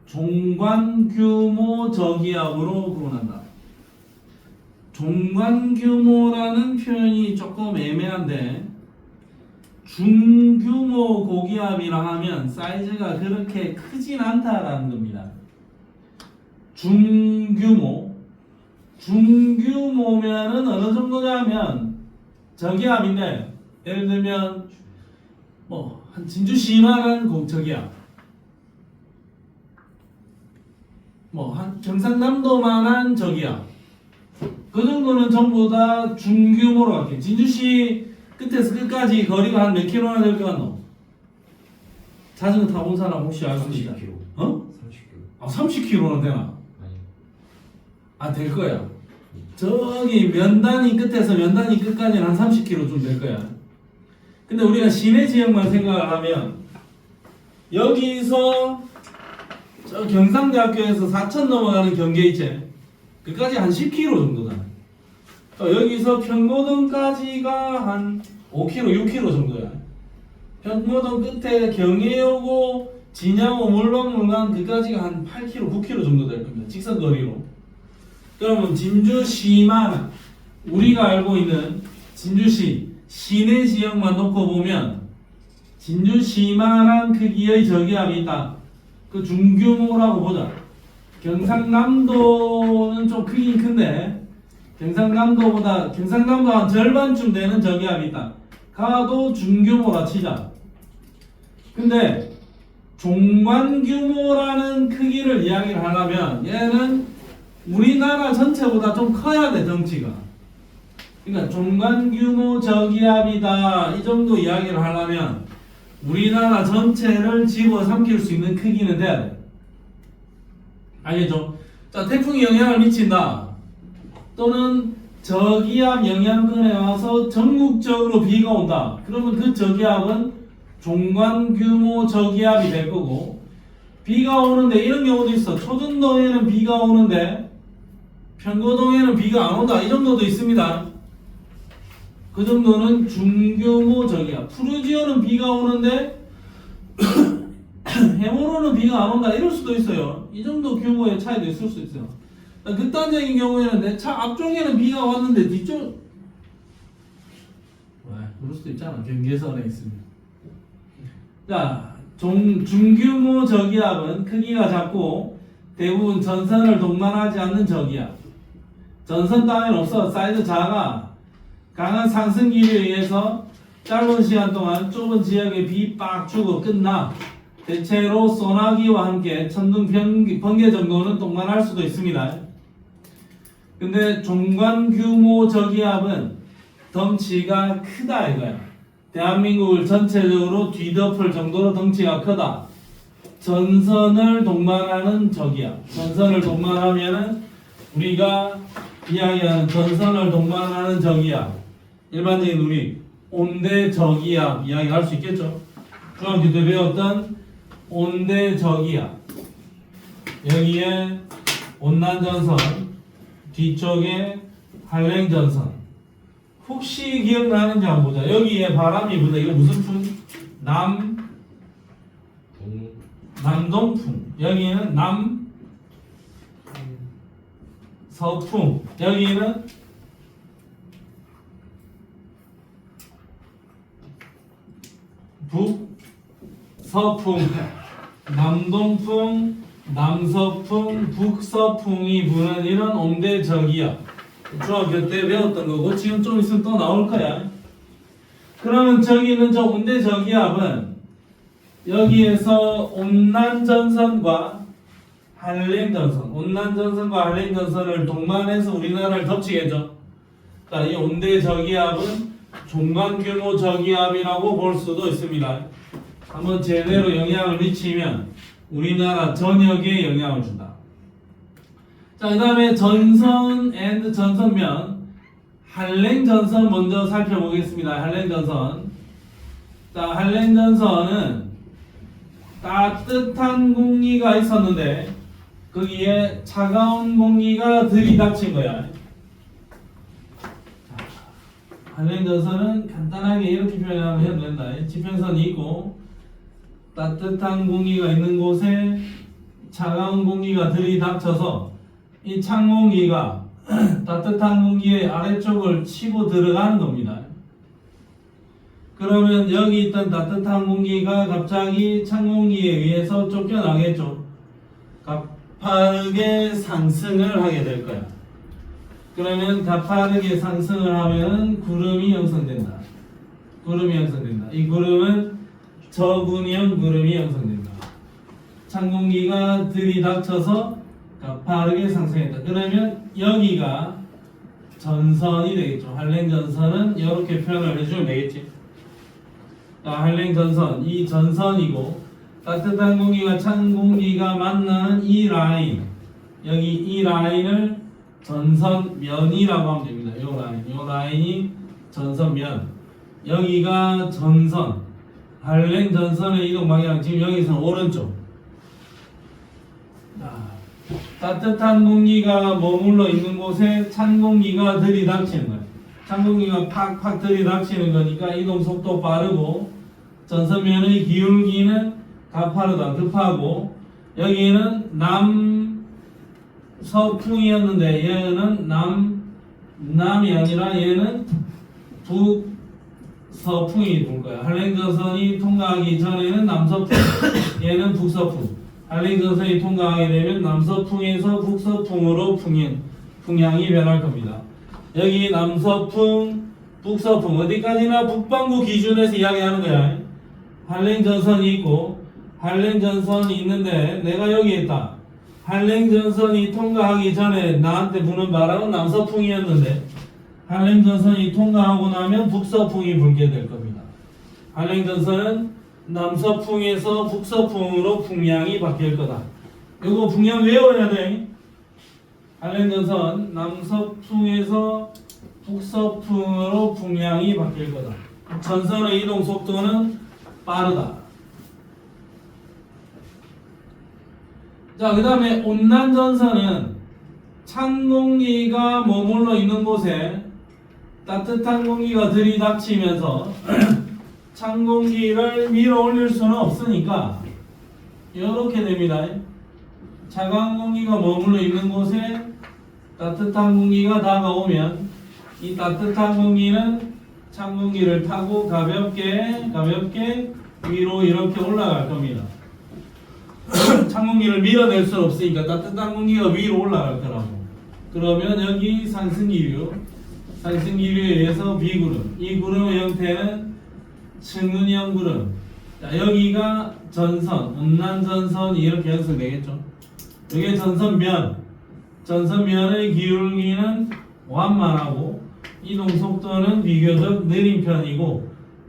종관규모 저기압으로 구분한다. 종관규모라는 표현이 조금 애매한데 중규모 고기압이라 하면 사이즈가 그렇게 크진 않다라는 겁니다. 중규모면은 어느 정도냐면 저기압인데 예를 들면 한 진주시만한 저기압 한 경상남도만한 저기압 그 정도는 전부 다 중규모로 갈게. 진주시 끝에서 끝까지 거리가 한 몇 킬로나 될 것 같노? 자전거 타본 사람 혹시 알 수 있다? 30km. 어? 30km. 30km는 되나? 아니. 될 거야. 저기 면단위 끝에서 면단위 끝까지는 한 30km 좀 될 거야. 근데 우리가 시내 지역만 생각을 하면 여기서 저 경상대학교에서 4천 넘어가는 경계이체 그까지 한 10km 정도다. 여기서 평고등까지가 한 5km, 6km 정도야. 평고등 끝에 경해오고 진양호 물방울간 그까지가 한 8km, 9km 정도 될 겁니다. 직선거리로. 그러면 진주시만 우리가 알고 있는 진주시 시내 지역만 놓고 보면 진주시만한 크기의 저기압이 있다. 그 중규모라고 보자. 경상남도는 좀 크긴 큰데 경상남도 한 절반쯤 되는 저기압이 있다. 가도 중규모라 치자. 근데 종관규모라는 크기를 이야기를 하려면 얘는 우리나라 전체보다 좀 커야 돼, 덩치가. 그러니까 종관규모 저기압이다 이 정도 이야기를 하려면 우리나라 전체를 집어삼킬 수 있는 크기는 돼야 돼. 알겠죠? 자, 태풍이 영향을 미친다. 또는 저기압 영향권에 와서 전국적으로 비가 온다. 그러면 그 저기압은 종관규모 저기압이 될 거고, 비가 오는데 이런 경우도 있어. 초전도에는 비가 오는데 평고동에는 비가 안 온다. 이 정도도 있습니다. 그 정도는 중규모 저기압. 푸르지오는 비가 오는데 해모로는 비가 안 온다. 이럴 수도 있어요. 이 정도 규모의 차이도 있을 수 있어요. 극단적인 경우에는 내 차 앞쪽에는 비가 왔는데 뒤쪽 그럴 수도 있잖아. 경계선에 있으면. 자, 중규모 저기압은 크기가 작고 대부분 전선을 동반하지 않는 저기압. 전선 따위는 없어. 사이즈 작아. 강한 상승기에 의해서 짧은 시간 동안 좁은 지역에 비 빡 주고 끝나. 대체로 소나기와 함께 천둥 번개 정도는 동반할 수도 있습니다. 근데 종관규모 저기압은 덩치가 크다 이거야. 대한민국을 전체적으로 뒤덮을 정도로 덩치가 크다. 전선을 동반하는 저기압. 전선을 동반하면은 우리가 이야기하는 전선을 동반하는 저기압. 일반적인 우리 온대 저기압 이야기할 수 있겠죠. 중학교 때 배웠던 온대 저기압. 여기에 온난전선, 뒤쪽에 한랭전선. 혹시 기억나는지 한번 보자. 여기에 바람이 부다. 이거 무슨 풍? 남동풍. 여기는 남서풍. 여기는 북서풍. 남동풍, 남서풍, 북서풍이 부는 이런 온대 저기압. 중학교 때 배웠던 거고 지금 좀 있으면 또 나올 거야. 그러면 저기 있는 저 온대 저기압은 여기에서 온난전선과 한랭전선, 온난전선과 한랭전선을 동반해서 우리나라를 덮치겠죠. 그러니까 이 온대 저기압은 종관규모 저기압이라고 볼 수도 있습니다. 한번 제대로 영향을 미치면 우리나라 전역에 영향을 준다. 자, 그 다음에 전선 앤 전선면 한랭전선 먼저 살펴보겠습니다. 한랭전선. 자, 한랭전선은 따뜻한 공기가 있었는데 거기에 차가운 공기가 들이닥친 거야. 한랭전선은 간단하게 이렇게 표현하면 해도 된다. 지평선이 있고 따뜻한 공기가 있는 곳에 차가운 공기가 들이닥쳐서 이 찬 공기가 따뜻한 공기의 아래쪽을 치고 들어가는 겁니다. 그러면 여기 있던 따뜻한 공기가 갑자기 찬 공기에 의해서 쫓겨나겠죠. 가파르게 상승을 하게 될 거야. 그러면 가파르게 상승을 하면 구름이 형성된다. 구름이 형성된다. 이 구름은 저군형 구름이 형성된다. 찬 공기가 들이닥쳐서 가파르게 상승했다. 그러면 여기가 전선이 되겠죠. 한랭전선은 이렇게 표현을 해주면 되겠지. 한랭전선, 이 전선이고 따뜻한 공기가 찬 공기가 만나는 이 라인, 여기 이 라인을 전선면이라고 하면 됩니다. 이 라인이 전선면. 여기가 전선, 한랭 전선의 이동 방향 지금 여기서는 오른쪽. 따뜻한 공기가 머물러 있는 곳에 찬 공기가 들이닥치는 거예요. 찬 공기가 팍팍 들이닥치는 거니까 이동 속도 빠르고 전선면의 기울기는 가파르다, 급하고 여기는 남서풍이었는데 얘는 남이 아니라 얘는 북서풍이 불 거야. 한랭전선이 통과하기 전에는 남서풍, 얘는 북서풍. 한랭전선이 통과하게 되면 남서풍에서 북서풍으로 풍향이 변할 겁니다. 여기 남서풍, 북서풍 어디까지나 북반구 기준에서 이야기하는 거야. 한랭전선이 있고 한랭전선이 있는데 내가 여기 있다. 한랭전선이 통과하기 전에 나한테 부는 바람은 남서풍이었는데 한랭전선이 통과하고 나면 북서풍이 불게 될 겁니다. 한랭전선은 남서풍에서 북서풍으로 풍향이 바뀔 거다. 이거 풍향 외워야 돼. 한랭전선 남서풍에서 북서풍으로 풍향이 바뀔 거다. 전선의 이동 속도는 빠르다. 자, 그 다음에 온난전선은 찬 공기가 머물러 있는 곳에 따뜻한 공기가 들이닥치면서 찬 공기를 밀어 올릴 수는 없으니까 이렇게 됩니다. 차가운 공기가 머물러 있는 곳에 따뜻한 공기가 다가오면 이 따뜻한 공기는 찬 공기를 타고 가볍게 위로 이렇게 올라갈 겁니다. 찬 공기를 밀어낼 수는 없으니까 따뜻한 공기가 위로 올라갈 거라고. 그러면 여기 상승기류에 의해서 비구름, 이 구름의 형태는 측은형 구름. 자, 여기가 전선, 온난전선이 이렇게 형성되겠죠. 여기 전선면의 기울기는 완만하고 이동 속도는 비교적 느린 편이고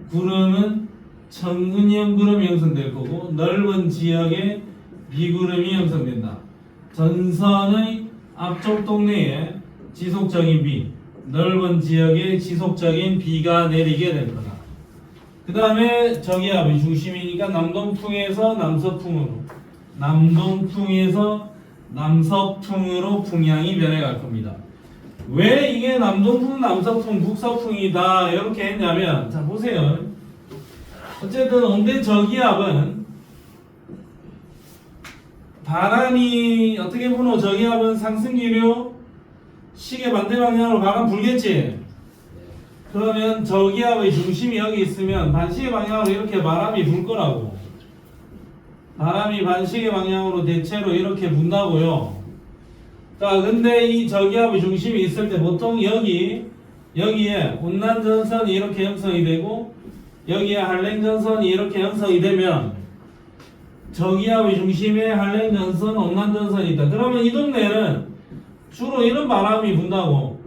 구름은 청근형 구름이 형성될 거고 넓은 지역에 비구름이 형성된다. 전선의 앞쪽 동네에 지속적인 비, 넓은 지역에 지속적인 비가 내리게 될 거다. 그 다음에 저기압의 중심이니까 남동풍에서 남서풍으로 풍향이 변해갈 겁니다. 왜 이게 남동풍, 남서풍, 북서풍이다 이렇게 했냐면, 자 보세요. 어쨌든 온대 저기압은 바람이 어떻게 부노? 저기압은 상승기류 시계 반대 방향으로 바람 불겠지. 그러면 저기압의 중심이 여기 있으면 반시계 방향으로 이렇게 바람이 불 거라고. 바람이 반시계 방향으로 대체로 이렇게 분다고요. 자, 근데 이 저기압의 중심이 있을 때 보통 여기에 온난전선이 이렇게 형성이 되고 여기에 한랭전선이 이렇게 형성이 되면 저기압의 중심에 한랭전선, 온난전선이 있다. 그러면 이 동네는 주로 이런 바람이 분다고.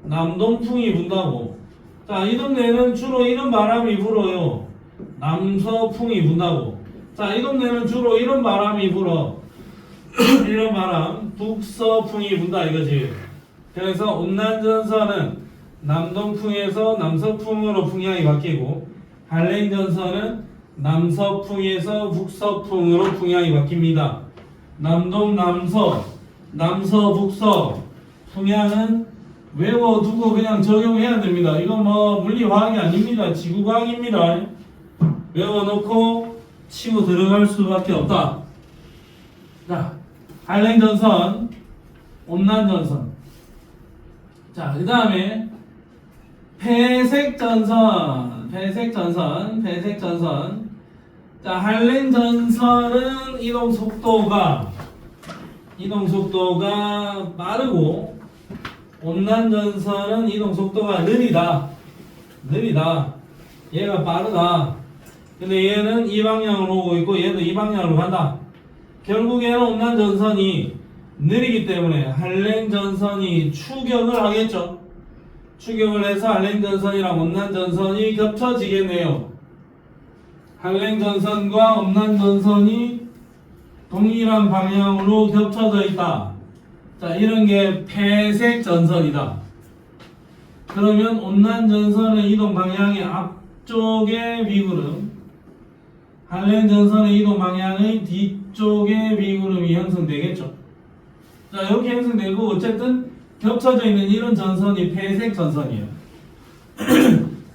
남동풍이 분다고. 자, 이 동네는 주로 이런 바람이 불어요. 남서풍이 분다고. 자, 이 동네는 주로 이런 바람이 불어. 이런 바람, 북서풍이 분다 이거지. 그래서 온난전선은 남동풍에서 남서풍으로 풍향이 바뀌고 한랭전선은 남서풍에서 북서풍으로 풍향이 바뀝니다. 남동, 남서, 북서 풍향은 외워두고 그냥 적용해야 됩니다. 이건 뭐 물리화학이 아닙니다. 지구과학입니다. 외워놓고 치고 들어갈 수밖에 없다. 자, 한랭전선, 온난전선. 자, 그 다음에 폐색전선. 자, 한랭전선은 이동 속도가 빠르고 온난전선은 이동 속도가 느리다. 얘가 빠르다. 근데 얘는 이 방향으로 오고 있고 얘도 이 방향으로 간다. 결국에는 온난전선이 느리기 때문에 한랭전선이 추격을 하겠죠. 추격을 해서 한랭전선이랑 온난전선이 겹쳐지겠네요. 한랭전선과 온난전선이 동일한 방향으로 겹쳐져 있다. 자, 이런 게 폐색전선이다. 그러면 온난전선의 이동 방향의 앞쪽의 비구름, 할렌 전선의 이동 방향의 뒤쪽의 비구름이 형성되겠죠. 자, 이렇게 형성되고 어쨌든 겹쳐져 있는 이런 전선이 폐색 전선이에요.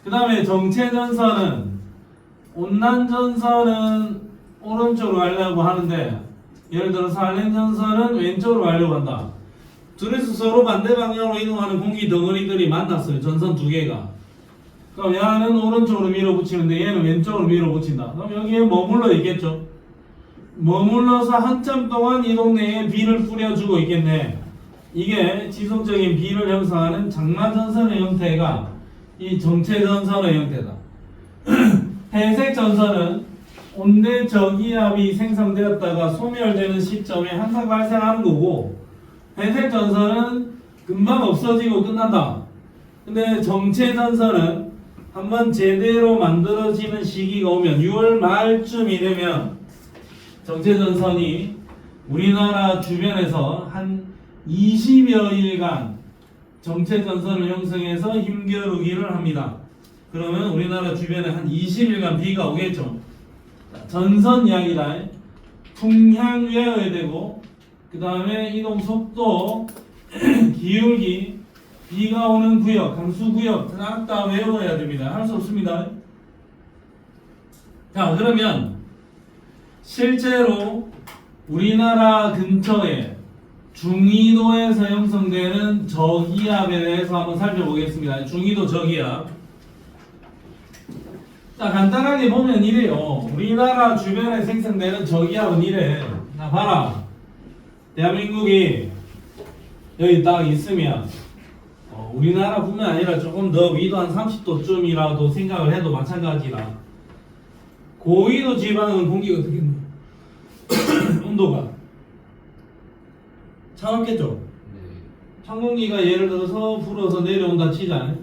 그 다음에 정체 전선은 온난 전선은 오른쪽으로 가려고 하는데 예를 들어서 할렌 전선은 왼쪽으로 가려고 한다. 둘이서 서로 반대 방향으로 이동하는 공기 덩어리들이 만났어요. 전선 두 개가. 그럼 얘는 오른쪽으로 밀어붙이는데 얘는 왼쪽으로 밀어붙인다. 그럼 여기에 머물러 있겠죠. 머물러서 한참 동안 이 동네에 비를 뿌려주고 있겠네. 이게 지속적인 비를 형성하는 장마전선의 형태가 이 정체전선의 형태다. 회색 전선은 온대 저기압이 생성되었다가 소멸되는 시점에 항상 발생하는 거고, 회색 전선은 금방 없어지고 끝난다. 근데 정체 전선은 한번 제대로 만들어지는 시기가 오면 6월 말쯤이 되면 정체 전선이 우리나라 주변에서 한 20여 일간 정체 전선을 형성해서 힘겨루기를 합니다. 그러면 우리나라 주변에 한 20일간 비가 오겠죠. 전선 이야기다. 풍향 외워야 되고, 그 다음에 이동 속도, 기울기, 비가 오는 구역, 강수 구역 다 외워야 됩니다. 할 수 없습니다. 자, 그러면 실제로 우리나라 근처에 중위도에서 형성되는 저기압에 대해서 한번 살펴보겠습니다. 중위도 저기압. 자, 간단하게 보면 이래요. 우리나라 주변에 생성되는 저기압은 이래. 자, 봐라. 대한민국이 여기 딱 있으면 우리나라뿐만 아니라 조금 더 위도 한 30도쯤이라도 생각을 해도 마찬가지라. 고위도 지방은 공기가 어떻게 있나? 온도가 차갑겠죠? 네. 찬 공기가 예를 들어서 불어서 내려온다 치자.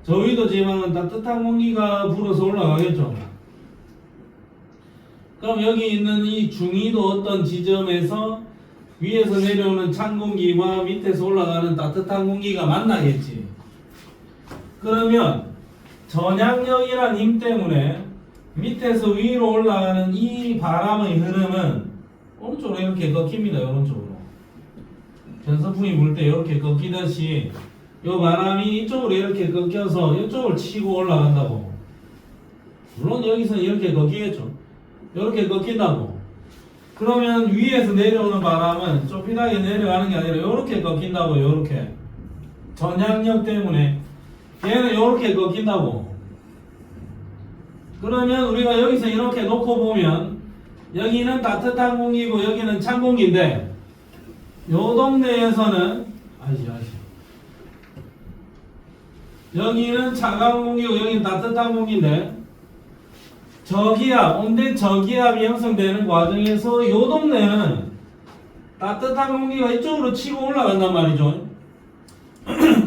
저위도 지방은 따뜻한 공기가 불어서 올라가겠죠. 그럼 여기 있는 이 중위도 어떤 지점에서 위에서 내려오는 찬 공기와 밑에서 올라가는 따뜻한 공기가 만나겠지. 그러면 전향력이란 힘 때문에 밑에서 위로 올라가는 이 바람의 흐름은 오른쪽으로 이렇게 꺾입니다. 오른쪽으로. 변선풍이 불 때 이렇게 꺾이듯이 이 바람이 이쪽으로 이렇게 꺾여서 이쪽을 치고 올라간다고. 물론 여기서는 이렇게 꺾이겠죠. 이렇게 꺾인다고. 그러면 위에서 내려오는 바람은 좁히하게 내려가는 게 아니라 이렇게 꺾인다고. 이렇게 전향력 때문에 얘는 이렇게 꺾인다고. 그러면 우리가 여기서 이렇게 놓고 보면 여기는 따뜻한 공기고 여기는 찬 공기인데 요 동네에서는 여기는 차가운 공기고 여기는 따뜻한 공기인데 저기압, 온대 저기압이 형성되는 과정에서 요 동네는 따뜻한 공기가 이쪽으로 치고 올라간단 말이죠.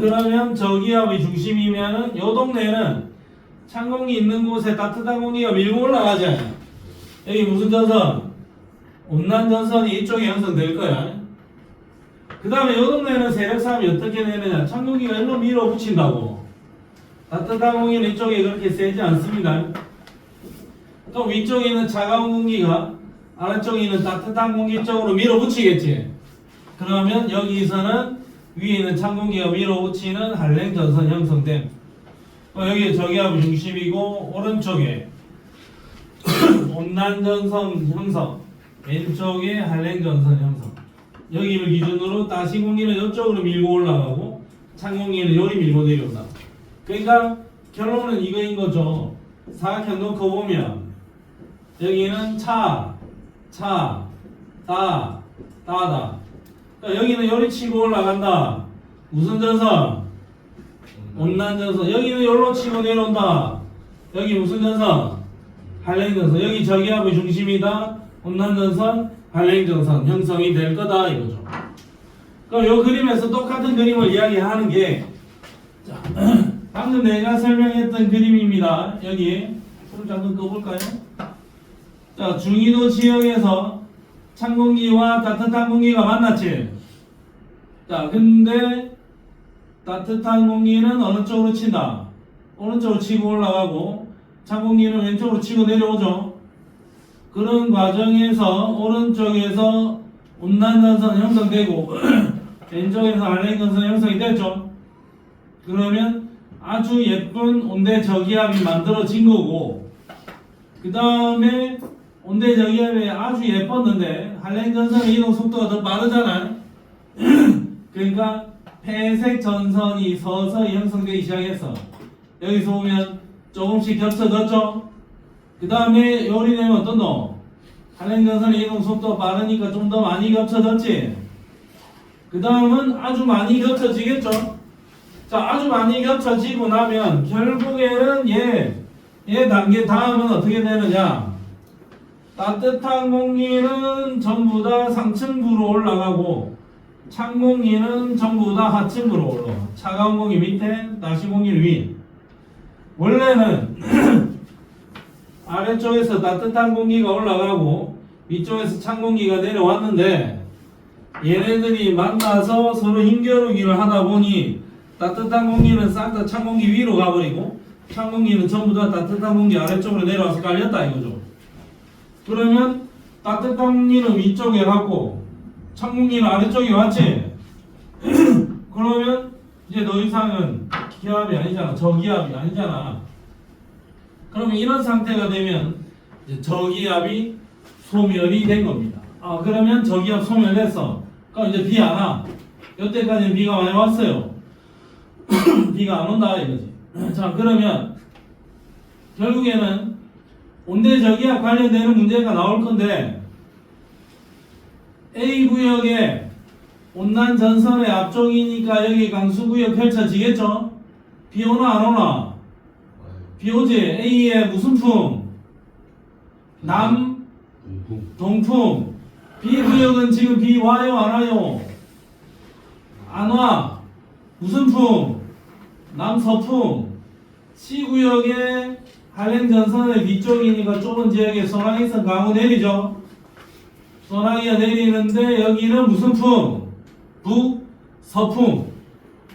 그러면 저기압의 중심이면은 요 동네는 찬 공기 있는 곳에 따뜻한 공기가 밀고 올라가잖아요. 여기 무슨 전선? 온난 전선이 이쪽에 형성될 거야. 그 다음에 요 동네는 세력싸움이 어떻게 되느냐? 찬 공기가 일로 밀어붙인다고. 따뜻한 공기는 이쪽에 그렇게 세지 않습니다. 또 위쪽에 있는 차가운 공기가 아래쪽에 있는 따뜻한 공기 쪽으로 밀어붙이겠지. 그러면 여기서는 위에 있는 찬 공기가 밀어붙이는 할렌 전선 형성됨. 여기 저기압의 중심이고 오른쪽에 온난 전선 형성, 왼쪽에 할렌 전선 형성. 여기를 기준으로 따신 공기는 이쪽으로 밀고 올라가고 찬 공기는 여기 밀고 내려온다. 그러니까 결론은 이거인 거죠. 사각형 놓고 보면 여기는 따다. 그러니까 여기는 요리 치고 올라간다. 무슨 전선? 온난 전선. 여기는 요로 치고 내려온다. 여기 무슨 전선? 할렌 전선. 여기 저기압의 중심이다. 온난 전선, 할렌 전선 형성이 될 거다 이거죠. 그럼 요 그림에서 똑같은 그림을 이야기하는 게 자, 방금 내가 설명했던 그림입니다. 여기 불을 잠깐 꺼볼까요? 자, 중위도 지역에서 찬 공기와 따뜻한 공기가 만났지. 자, 근데 따뜻한 공기는 어느 쪽으로 친다? 오른쪽으로 치고 올라가고 찬공기는 왼쪽으로 치고 내려오죠. 그런 과정에서 오른쪽에서 온난전선 형성되고 왼쪽에서 할렌전선 형성이 됐죠. 그러면 아주 예쁜 온대 저기압이 만들어진 거고, 그 다음에 온대 저기압이 아주 예뻤는데 할렌전선의 이동 속도가 더 빠르잖아요. 그러니까 회색 전선이 서서히 형성되기 시작했어. 여기서 보면 조금씩 겹쳐졌죠. 그 다음에 요리 되면 어떤 너? 할렌전선의 이동 속도가 빠르니까 좀 더 많이 겹쳐졌지. 그 다음은 아주 많이 겹쳐지겠죠. 자, 아주 많이 겹쳐지고 나면 결국에는 얘 단계 다음은 어떻게 되느냐? 따뜻한 공기는 전부 다 상층부로 올라가고 찬 공기는 전부 다 하층부로 올라가. 차가운 공기 밑에, 따신 공기는 위. 원래는 아래쪽에서 따뜻한 공기가 올라가고 위쪽에서 찬 공기가 내려왔는데, 얘네들이 만나서 서로 힘겨루기를 하다 보니 따뜻한 공기는 싹 다 찬 공기 위로 가버리고 찬 공기는 전부 다 따뜻한 공기 아래쪽으로 내려와서 깔렸다 이거죠. 그러면 따뜻한 공기는 위쪽에 갔고 찬 공기는 아래쪽에 왔지. 그러면 이제 더 이상은 기압이 아니잖아. 저기압이 아니잖아. 그러면 이런 상태가 되면 이제 저기압이 소멸이 된 겁니다. 그러면 저기압 소멸됐어. 그럼 이제 비 안 와. 여태까지는 비가 많이 왔어요. 비가 안 온다 이거지. 자, 그러면 결국에는 온대 저기압 관련되는 문제가 나올 건데, A 구역에 온난 전선의 앞쪽이니까 여기 강수 구역 펼쳐지겠죠? 비 오나 안 오나? 비 오지. A에 무슨 품? 남 동풍. B 구역은 지금 비 와요 안 와요? 안 와. 무슨 품? 남서풍. C 구역에 할렌전선의 위쪽이니까 좁은 지역에 소나기성 강우 내리죠. 소나기가 내리는데 여기는 무슨 품? 북서풍.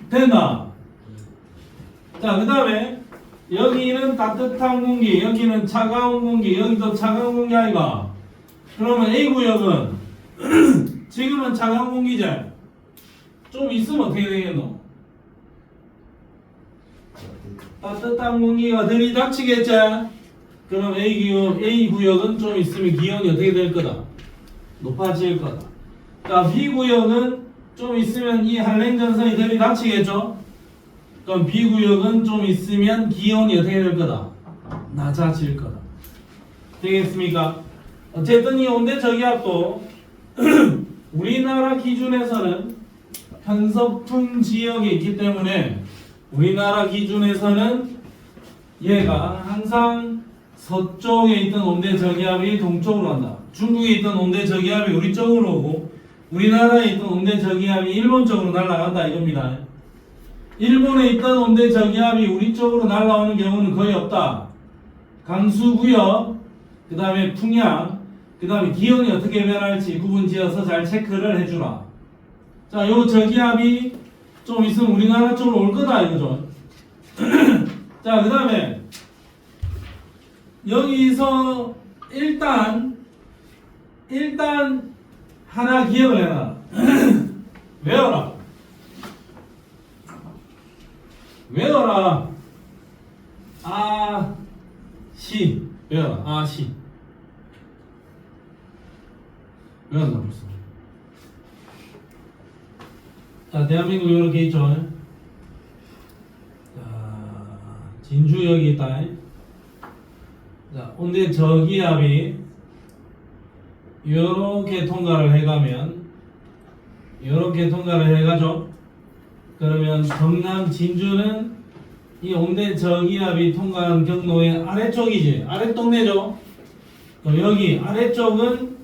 됐나? 자, 그 다음에 여기는 따뜻한 공기, 여기는 차가운 공기, 여기도 차가운 공기 아이가? 그러면 A 구역은 지금은 차가운 공기지? 좀 있으면 어떻게 되겠노? 따뜻한 공기가 들이닥치겠지? 그럼 A 구역은 좀 있으면 기온이 어떻게 될 거다? 높아질 거다. 자, B 구역은 좀 있으면 이 할렌전선이 들이닥치겠죠? 그럼 B 구역은 좀 있으면 기온이 어떻게 될 거다? 낮아질 거다. 되겠습니까? 어쨌든 이 온대 저기압도 우리나라 기준에서는 편서풍 지역에 있기 때문에 우리나라 기준에서는 얘가 항상 서쪽에 있던 온대 저기압이 동쪽으로 간다. 중국에 있던 온대 저기압이 우리 쪽으로 오고 우리나라에 있던 온대 저기압이 일본 쪽으로 날아간다 이겁니다. 일본에 있던 온대 저기압이 우리 쪽으로 날아오는 경우는 거의 없다. 강수구역, 그 다음에 풍향, 그 다음에 기온이 어떻게 변할지 구분지어서 잘 체크를 해주라. 자, 요 저기압이 좀 있으면 우리나라 쪽으로 올 거다 이거죠. 자, 그 다음에 여기서 일단 하나 기억을 해놔. 외워라. 아시 외워라. 아시 외웠나 벌써. 자, 대한민국 이렇게 있죠. 자, 진주 여기 있다. 자, 온대 저기압이 요렇게 통과를 해가면 요렇게 통과를 해가죠. 그러면 경남 진주는 이 온대 저기압이 통과한 경로의 아래쪽이지. 아랫동네죠. 그럼 여기 아래쪽은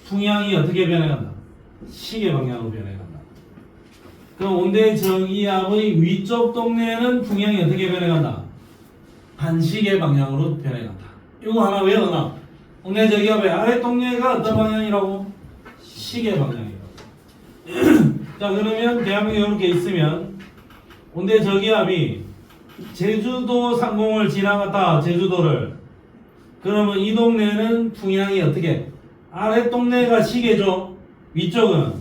풍향이 어떻게 변해간다? 시계 방향으로 변해간다. 그럼 온대 저기압의 위쪽 동네는 풍향이 어떻게 변해간다? 반시계 방향으로 변해간다. 이거 하나 외워놔. 온대 저기압의 아랫동네가 어떤 방향이라고? 시계 방향이라고. 자, 그러면 대한민국에 이렇게 있으면 온대 저기압이 제주도 상공을 지나갔다. 제주도를. 그러면 이 동네는 풍향이 어떻게? 아래 동네가 시계죠. 위쪽은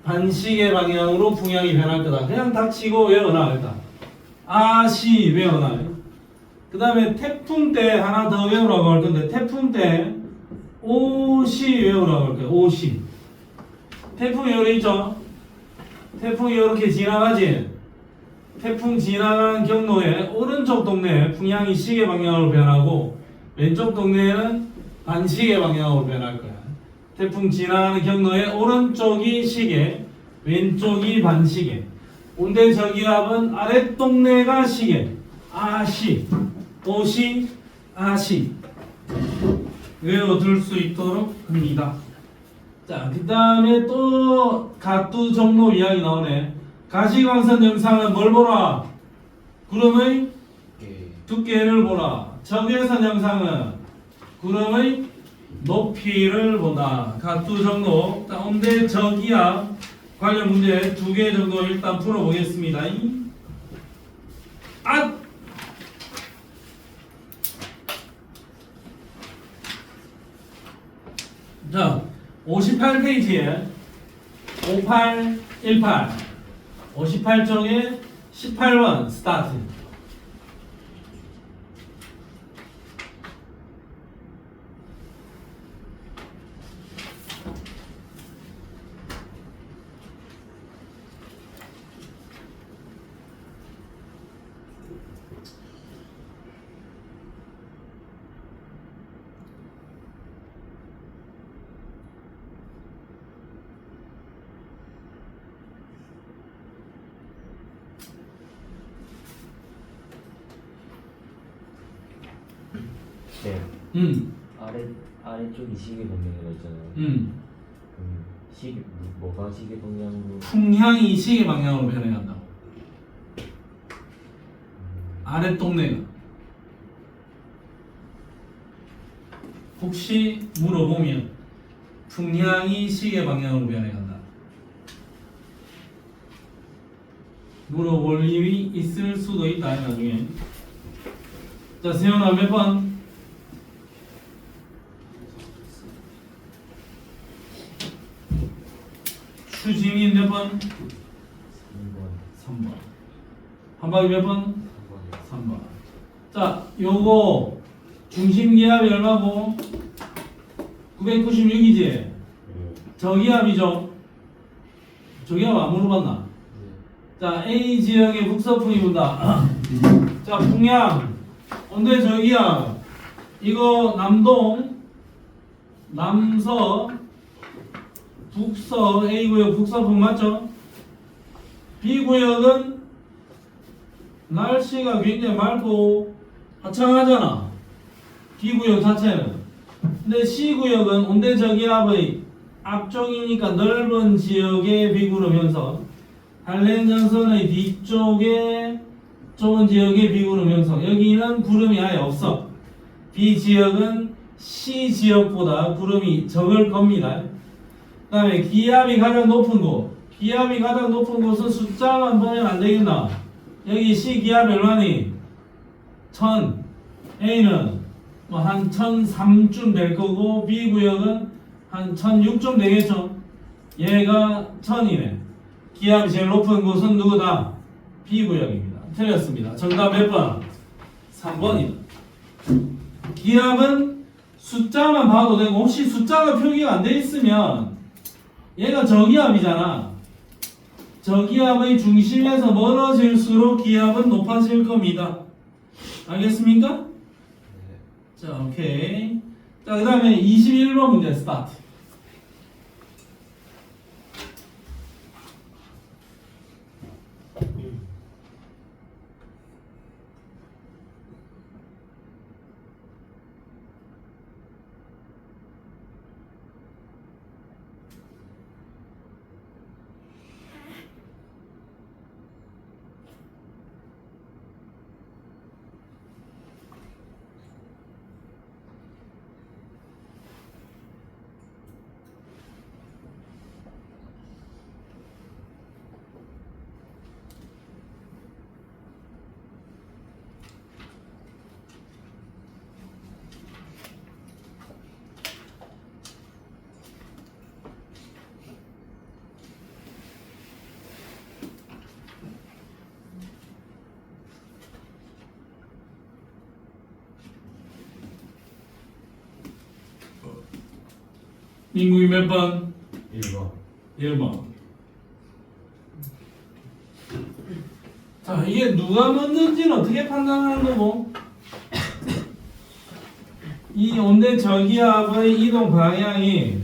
반시계 방향으로 풍향이 변할 거다. 그냥 닥치고 외워놔 일단. 아시 외워놔. 그 다음에 태풍 때 하나 더 외우라고 할 건데 태풍 때 오시 외우라고 할 거예요. 오시. 태풍이 여기 있죠. 태풍이 이렇게 지나가지. 태풍 지나가는 경로에 오른쪽 동네에 풍향이 시계 방향으로 변하고 왼쪽 동네에는 반시계 방향으로 변할 거야. 태풍 지나가는 경로에 오른쪽이 시계, 왼쪽이 반시계. 온대 저기압은 아랫 동네가 시계. 아시, 오시, 아시. 외워둘 수 있도록 합니다. 자, 그 다음에 또 가두 종로 이야기 나오네. 가시광선 영상은 뭘 보라? 구름의 두께를 보라. 적외선 영상은 구름의 높이를 보다. 가두 종로. 자, 온대 저기압 관련 문제 2개 정도 일단 풀어보겠습니다. 자, 58페이지에 5818 58쪽에 18번 스타트. 네. 음. 아래쪽이 시계 방향이라 했잖아요. 시계 뭐가 시계 방향으로? 풍향이 시계 방향으로 변해간다고. 아랫 동네가. 혹시 물어보면 풍향이 시계 방향으로 변해간다. 물어볼 일이 있을 수도 있다 나중에. 자, 세훈아 몇 번? 추진이 몇 번? 3번. 한박이 몇 번? 3번. 자, 요거 중심기압이 얼마고? 996이지? 저기압이죠? 저기압 안 물어봤나? 자, A 지역에 북서풍이 분다. 자, 풍향 온대 저기압 이거 남동 남서 북서 A구역 북서풍 맞죠? B구역은 날씨가 굉장히 맑고 화창하잖아. B구역 자체는. 근데 C구역은 온대 저기압의 앞쪽이니까 넓은 지역의 비구름 형성, 한랭전선의 뒤쪽에 좁은 지역의 비구름 형성. 여기는 구름이 아예 없어. B 지역은 C 지역보다 구름이 적을 겁니다. 그 다음에 기압이 가장 높은 곳. 기압이 가장 높은 곳은 숫자만 보면 안 되겠나? 여기 C 기압 얼마니? 1000. A는 뭐 한 1003쯤 될 거고 B 구역은 한 1006쯤 되겠죠? 얘가 1000이네. 기압이 제일 높은 곳은 누구다? B 구역입니다. 틀렸습니다. 정답 몇 번? 3번이다. 기압은 숫자만 봐도 되고 혹시 숫자가 표기가 안 돼 있으면 얘가 저기압이잖아. 저기압의 중심에서 멀어질수록 기압은 높아질 겁니다. 알겠습니까? 자, 오케이. 자, 그 다음에 21번 문제 스타트. 민국이 몇 번? 1번. 1번. 자, 이게 누가 먼저인지는 어떻게 판단하는 거고? 이 온대 저기압의 이동 방향이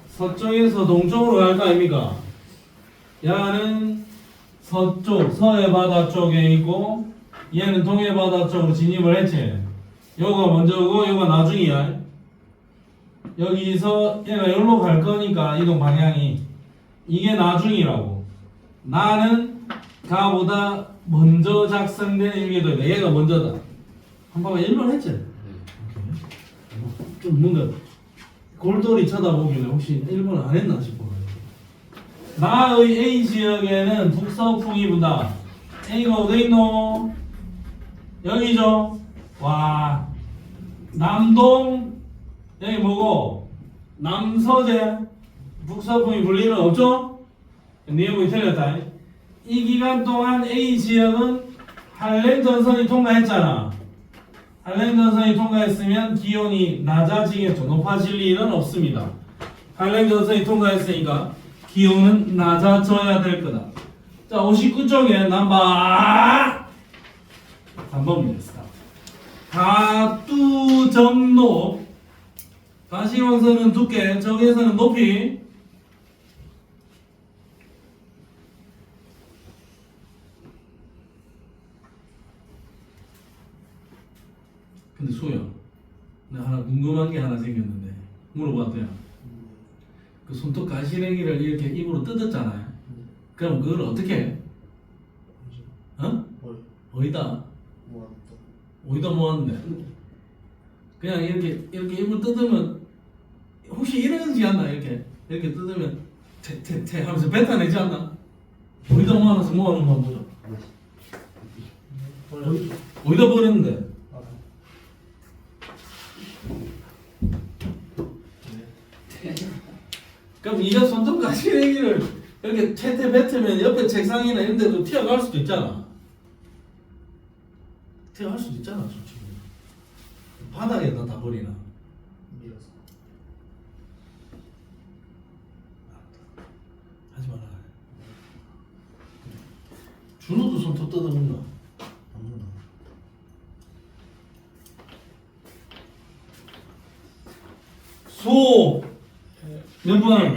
서쪽에서 동쪽으로 갈 거 아닙니까? 얘는 서쪽, 서해 바다 쪽에 있고 얘는 동해 바다 쪽으로 진입을 했지. 요거 먼저고 요거 나중이야. 여기서 얘가 여기로 갈 거니까 이동 방향이 이게 나중이라고. 나는 가보다 먼저 작성된 일기도이다. 얘가 먼저다. 한번 1번 했지? 좀 뭔가 골똘히 쳐다보길래 혹시 1번을 안 했나 싶어. 나의 A 지역에는 북서풍이 분다. A가 어디 있노? 여기죠. 와, 남동 여기 뭐고? 남서제 북서풍이 불 일은 없죠? 내용이 틀렸다. 이 기간 동안 A 지역은 한랭 전선이 통과했잖아. 한랭 전선이 통과했으면 기온이 낮아지겠죠. 높아질 일은 없습니다. 한랭 전선이 통과했으니까 기온은 낮아져야 될 거다. 자, 59쪽에 넘버 3번입니다. 가뚜정로 가시광선은 두께, 적외선은 높이. 근데 소야, 나 하나 궁금한 게 하나 생겼는데 물어봤대요. 그 손톱 가시래기를 이렇게 입으로 뜯었잖아요. 그럼 그걸 어떻게 해? 어? 어디다? 어디다 모았는데? 그냥 이렇게 입을 뜯으면 혹시 이러지 않나? 이렇게 뜯으면 퇴 하면서 뱉어내지 않나? 어디다 모아놔서 모아놓은 거 보자. 어디다 버렸는데? 그럼 이가 손톱 가시래기를 이렇게 퇴퇴 뱉으면 옆에 책상이나 이런 데도 튀어갈 수도 있잖아. 튀어갈 수도 있잖아, 솔직히. 바닥에다 다 버리나? 하지 마라. 준호도 손톱 뜯어본다. 소 몇 번?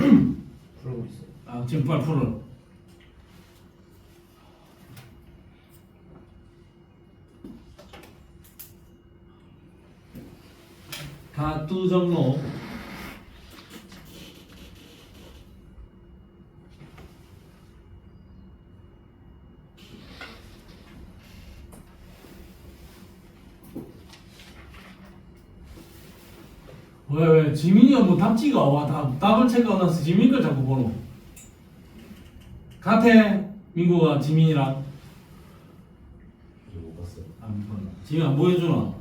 풀고 있어요. 아, 지금 빨리 풀어. 가뚜정로 왜 지민이가 뭐 답지가 와 답을 체크해놨어. 지민 걸 자꾸 보노. 같아 민구가 지민이랑 못 봤어요. 안 보나. 지민 안 보여주나?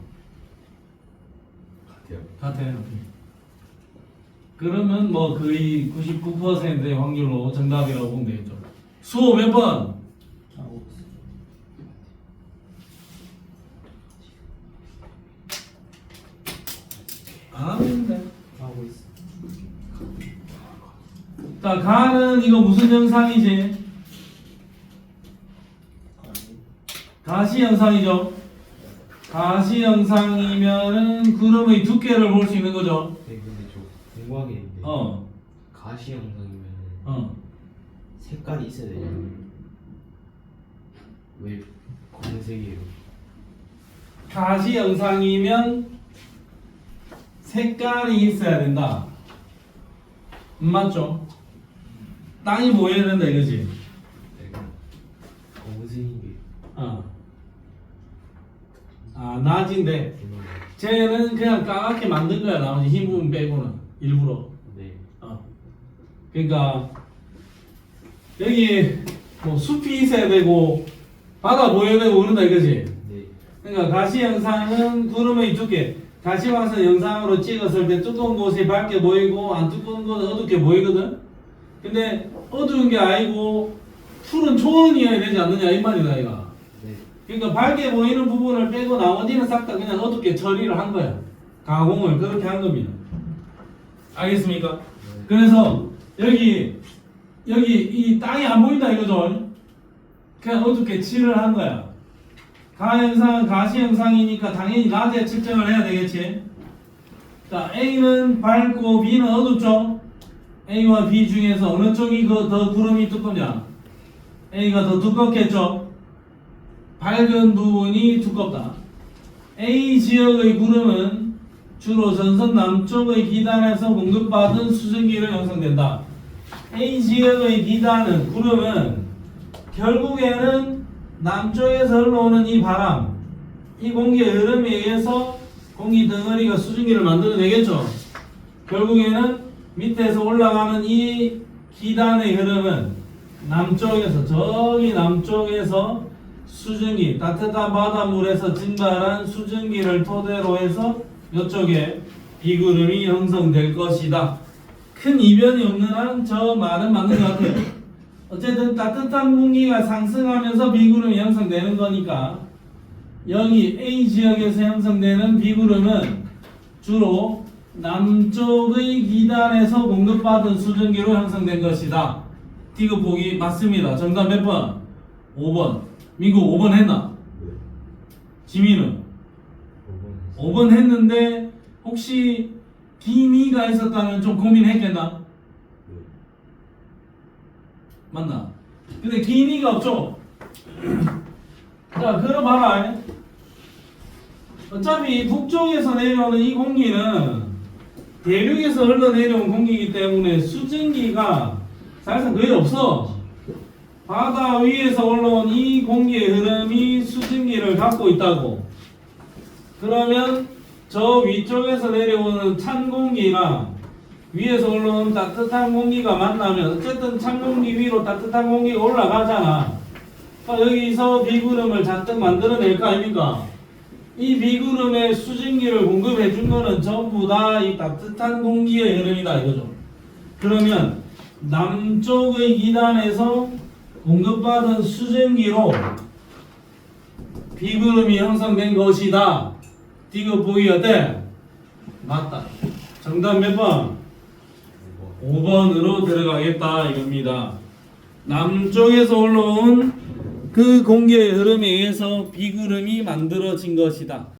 같아요. 같아. 그러면 뭐 거의 99%의 확률로 정답이라고 보면 되겠죠. 수호 몇 번? 안 하는데. 하고 있어. 자, 가는 이거 무슨 현상이지? 가시 현상이죠. 가시 현상이면은 구름의 두께를 볼 수 있는 거죠. 네, 근데 저 궁금한 게 있는데 가시 영상이면 색깔이 있어야 되잖아요. 왜 검은색이에요? 가시 영상이면 색깔이 있어야 된다. 맞죠? 땅이 보여야 된다 이거지. 약간 검은색인 게 낮인데 쟤는 그냥 까맣게 만든 거야. 나머지 흰 부분 빼고는 일부러. 네. 그러니까 여기 뭐 숲이 있어야 되고 바다 보여야 되고 그런다 이거지. 네. 그러니까 가시 영상은 구름의 두께. 가시광선 영상으로 찍었을 때 두꺼운 곳이 밝게 보이고 안 두꺼운 곳은 어둡게 보이거든. 근데 어두운 게 아니고 푸른 초원이어야 되지 않느냐 이 말이다 이가. 네. 그러니까 밝게 보이는 부분을 빼고 나머지는 싹 다 그냥 어둡게 처리를 한 거야. 가공을 그렇게 한 겁니다. 알겠습니까? 그래서 여기 이 땅이 안 보인다 이거죠. 그냥 어둡게 칠을 한 거야. 가형상은 가시형상이니까 당연히 낮에 측정을 해야 되겠지. 자, A는 밝고 B는 어둡죠. A와 B 중에서 어느 쪽이 더 구름이 두껍냐? A가 더 두껍겠죠. 밝은 부분이 두껍다. A 지역의 구름은 주로 전선 남쪽의 기단에서 공급받은 수증기로 형성된다. A 지역의 기단은 구름은 결국에는 남쪽에서 흘러오는 이 바람, 이 공기의 흐름에 의해서 공기 덩어리가 수증기를 만들어내겠죠. 결국에는 밑에서 올라가는 이 기단의 흐름은 남쪽에서, 저기 남쪽에서 수증기, 따뜻한 바닷물에서 증발한 수증기를 토대로 해서 이쪽에 비구름이 형성될 것이다. 큰 이변이 없는 한 저 말은 맞는 것 같아요. 어쨌든 따뜻한 공기가 상승하면서 비구름이 형성되는 거니까 여기 A 지역에서 형성되는 비구름은 주로 남쪽의 기단에서 공급받은 수증기로 형성된 것이다. 디귿 보기 맞습니다. 정답 몇 번? 5번. 민구 5번 했나? 지민은? 5번 했는데 혹시 기미가 있었다면 좀 고민했겠나? 맞나? 근데 기미가 없죠? 자, 그러봐라. 어차피 북쪽에서 내려오는 이 공기는 대륙에서 흘러내려온 공기이기 때문에 수증기가 사실상 거의 없어. 바다 위에서 올라온 이 공기의 흐름이 수증기를 갖고 있다고. 그러면 저 위쪽에서 내려오는 찬 공기랑 위에서 올라온 따뜻한 공기가 만나면 어쨌든 찬 공기 위로 따뜻한 공기가 올라가잖아. 그러니까 여기서 비구름을 잔뜩 만들어낼 거 아닙니까? 이 비구름에 수증기를 공급해 준 거는 전부 다 이 따뜻한 공기의 흐름이다 이거죠. 그러면 남쪽의 기단에서 공급받은 수증기로 비구름이 형성된 것이다. 디귿 보기 어때? 맞다. 정답 몇 번? 5번으로 들어가겠다 이겁니다. 남쪽에서 올라온 그 공기의 흐름에 의해서 비구름이 만들어진 것이다.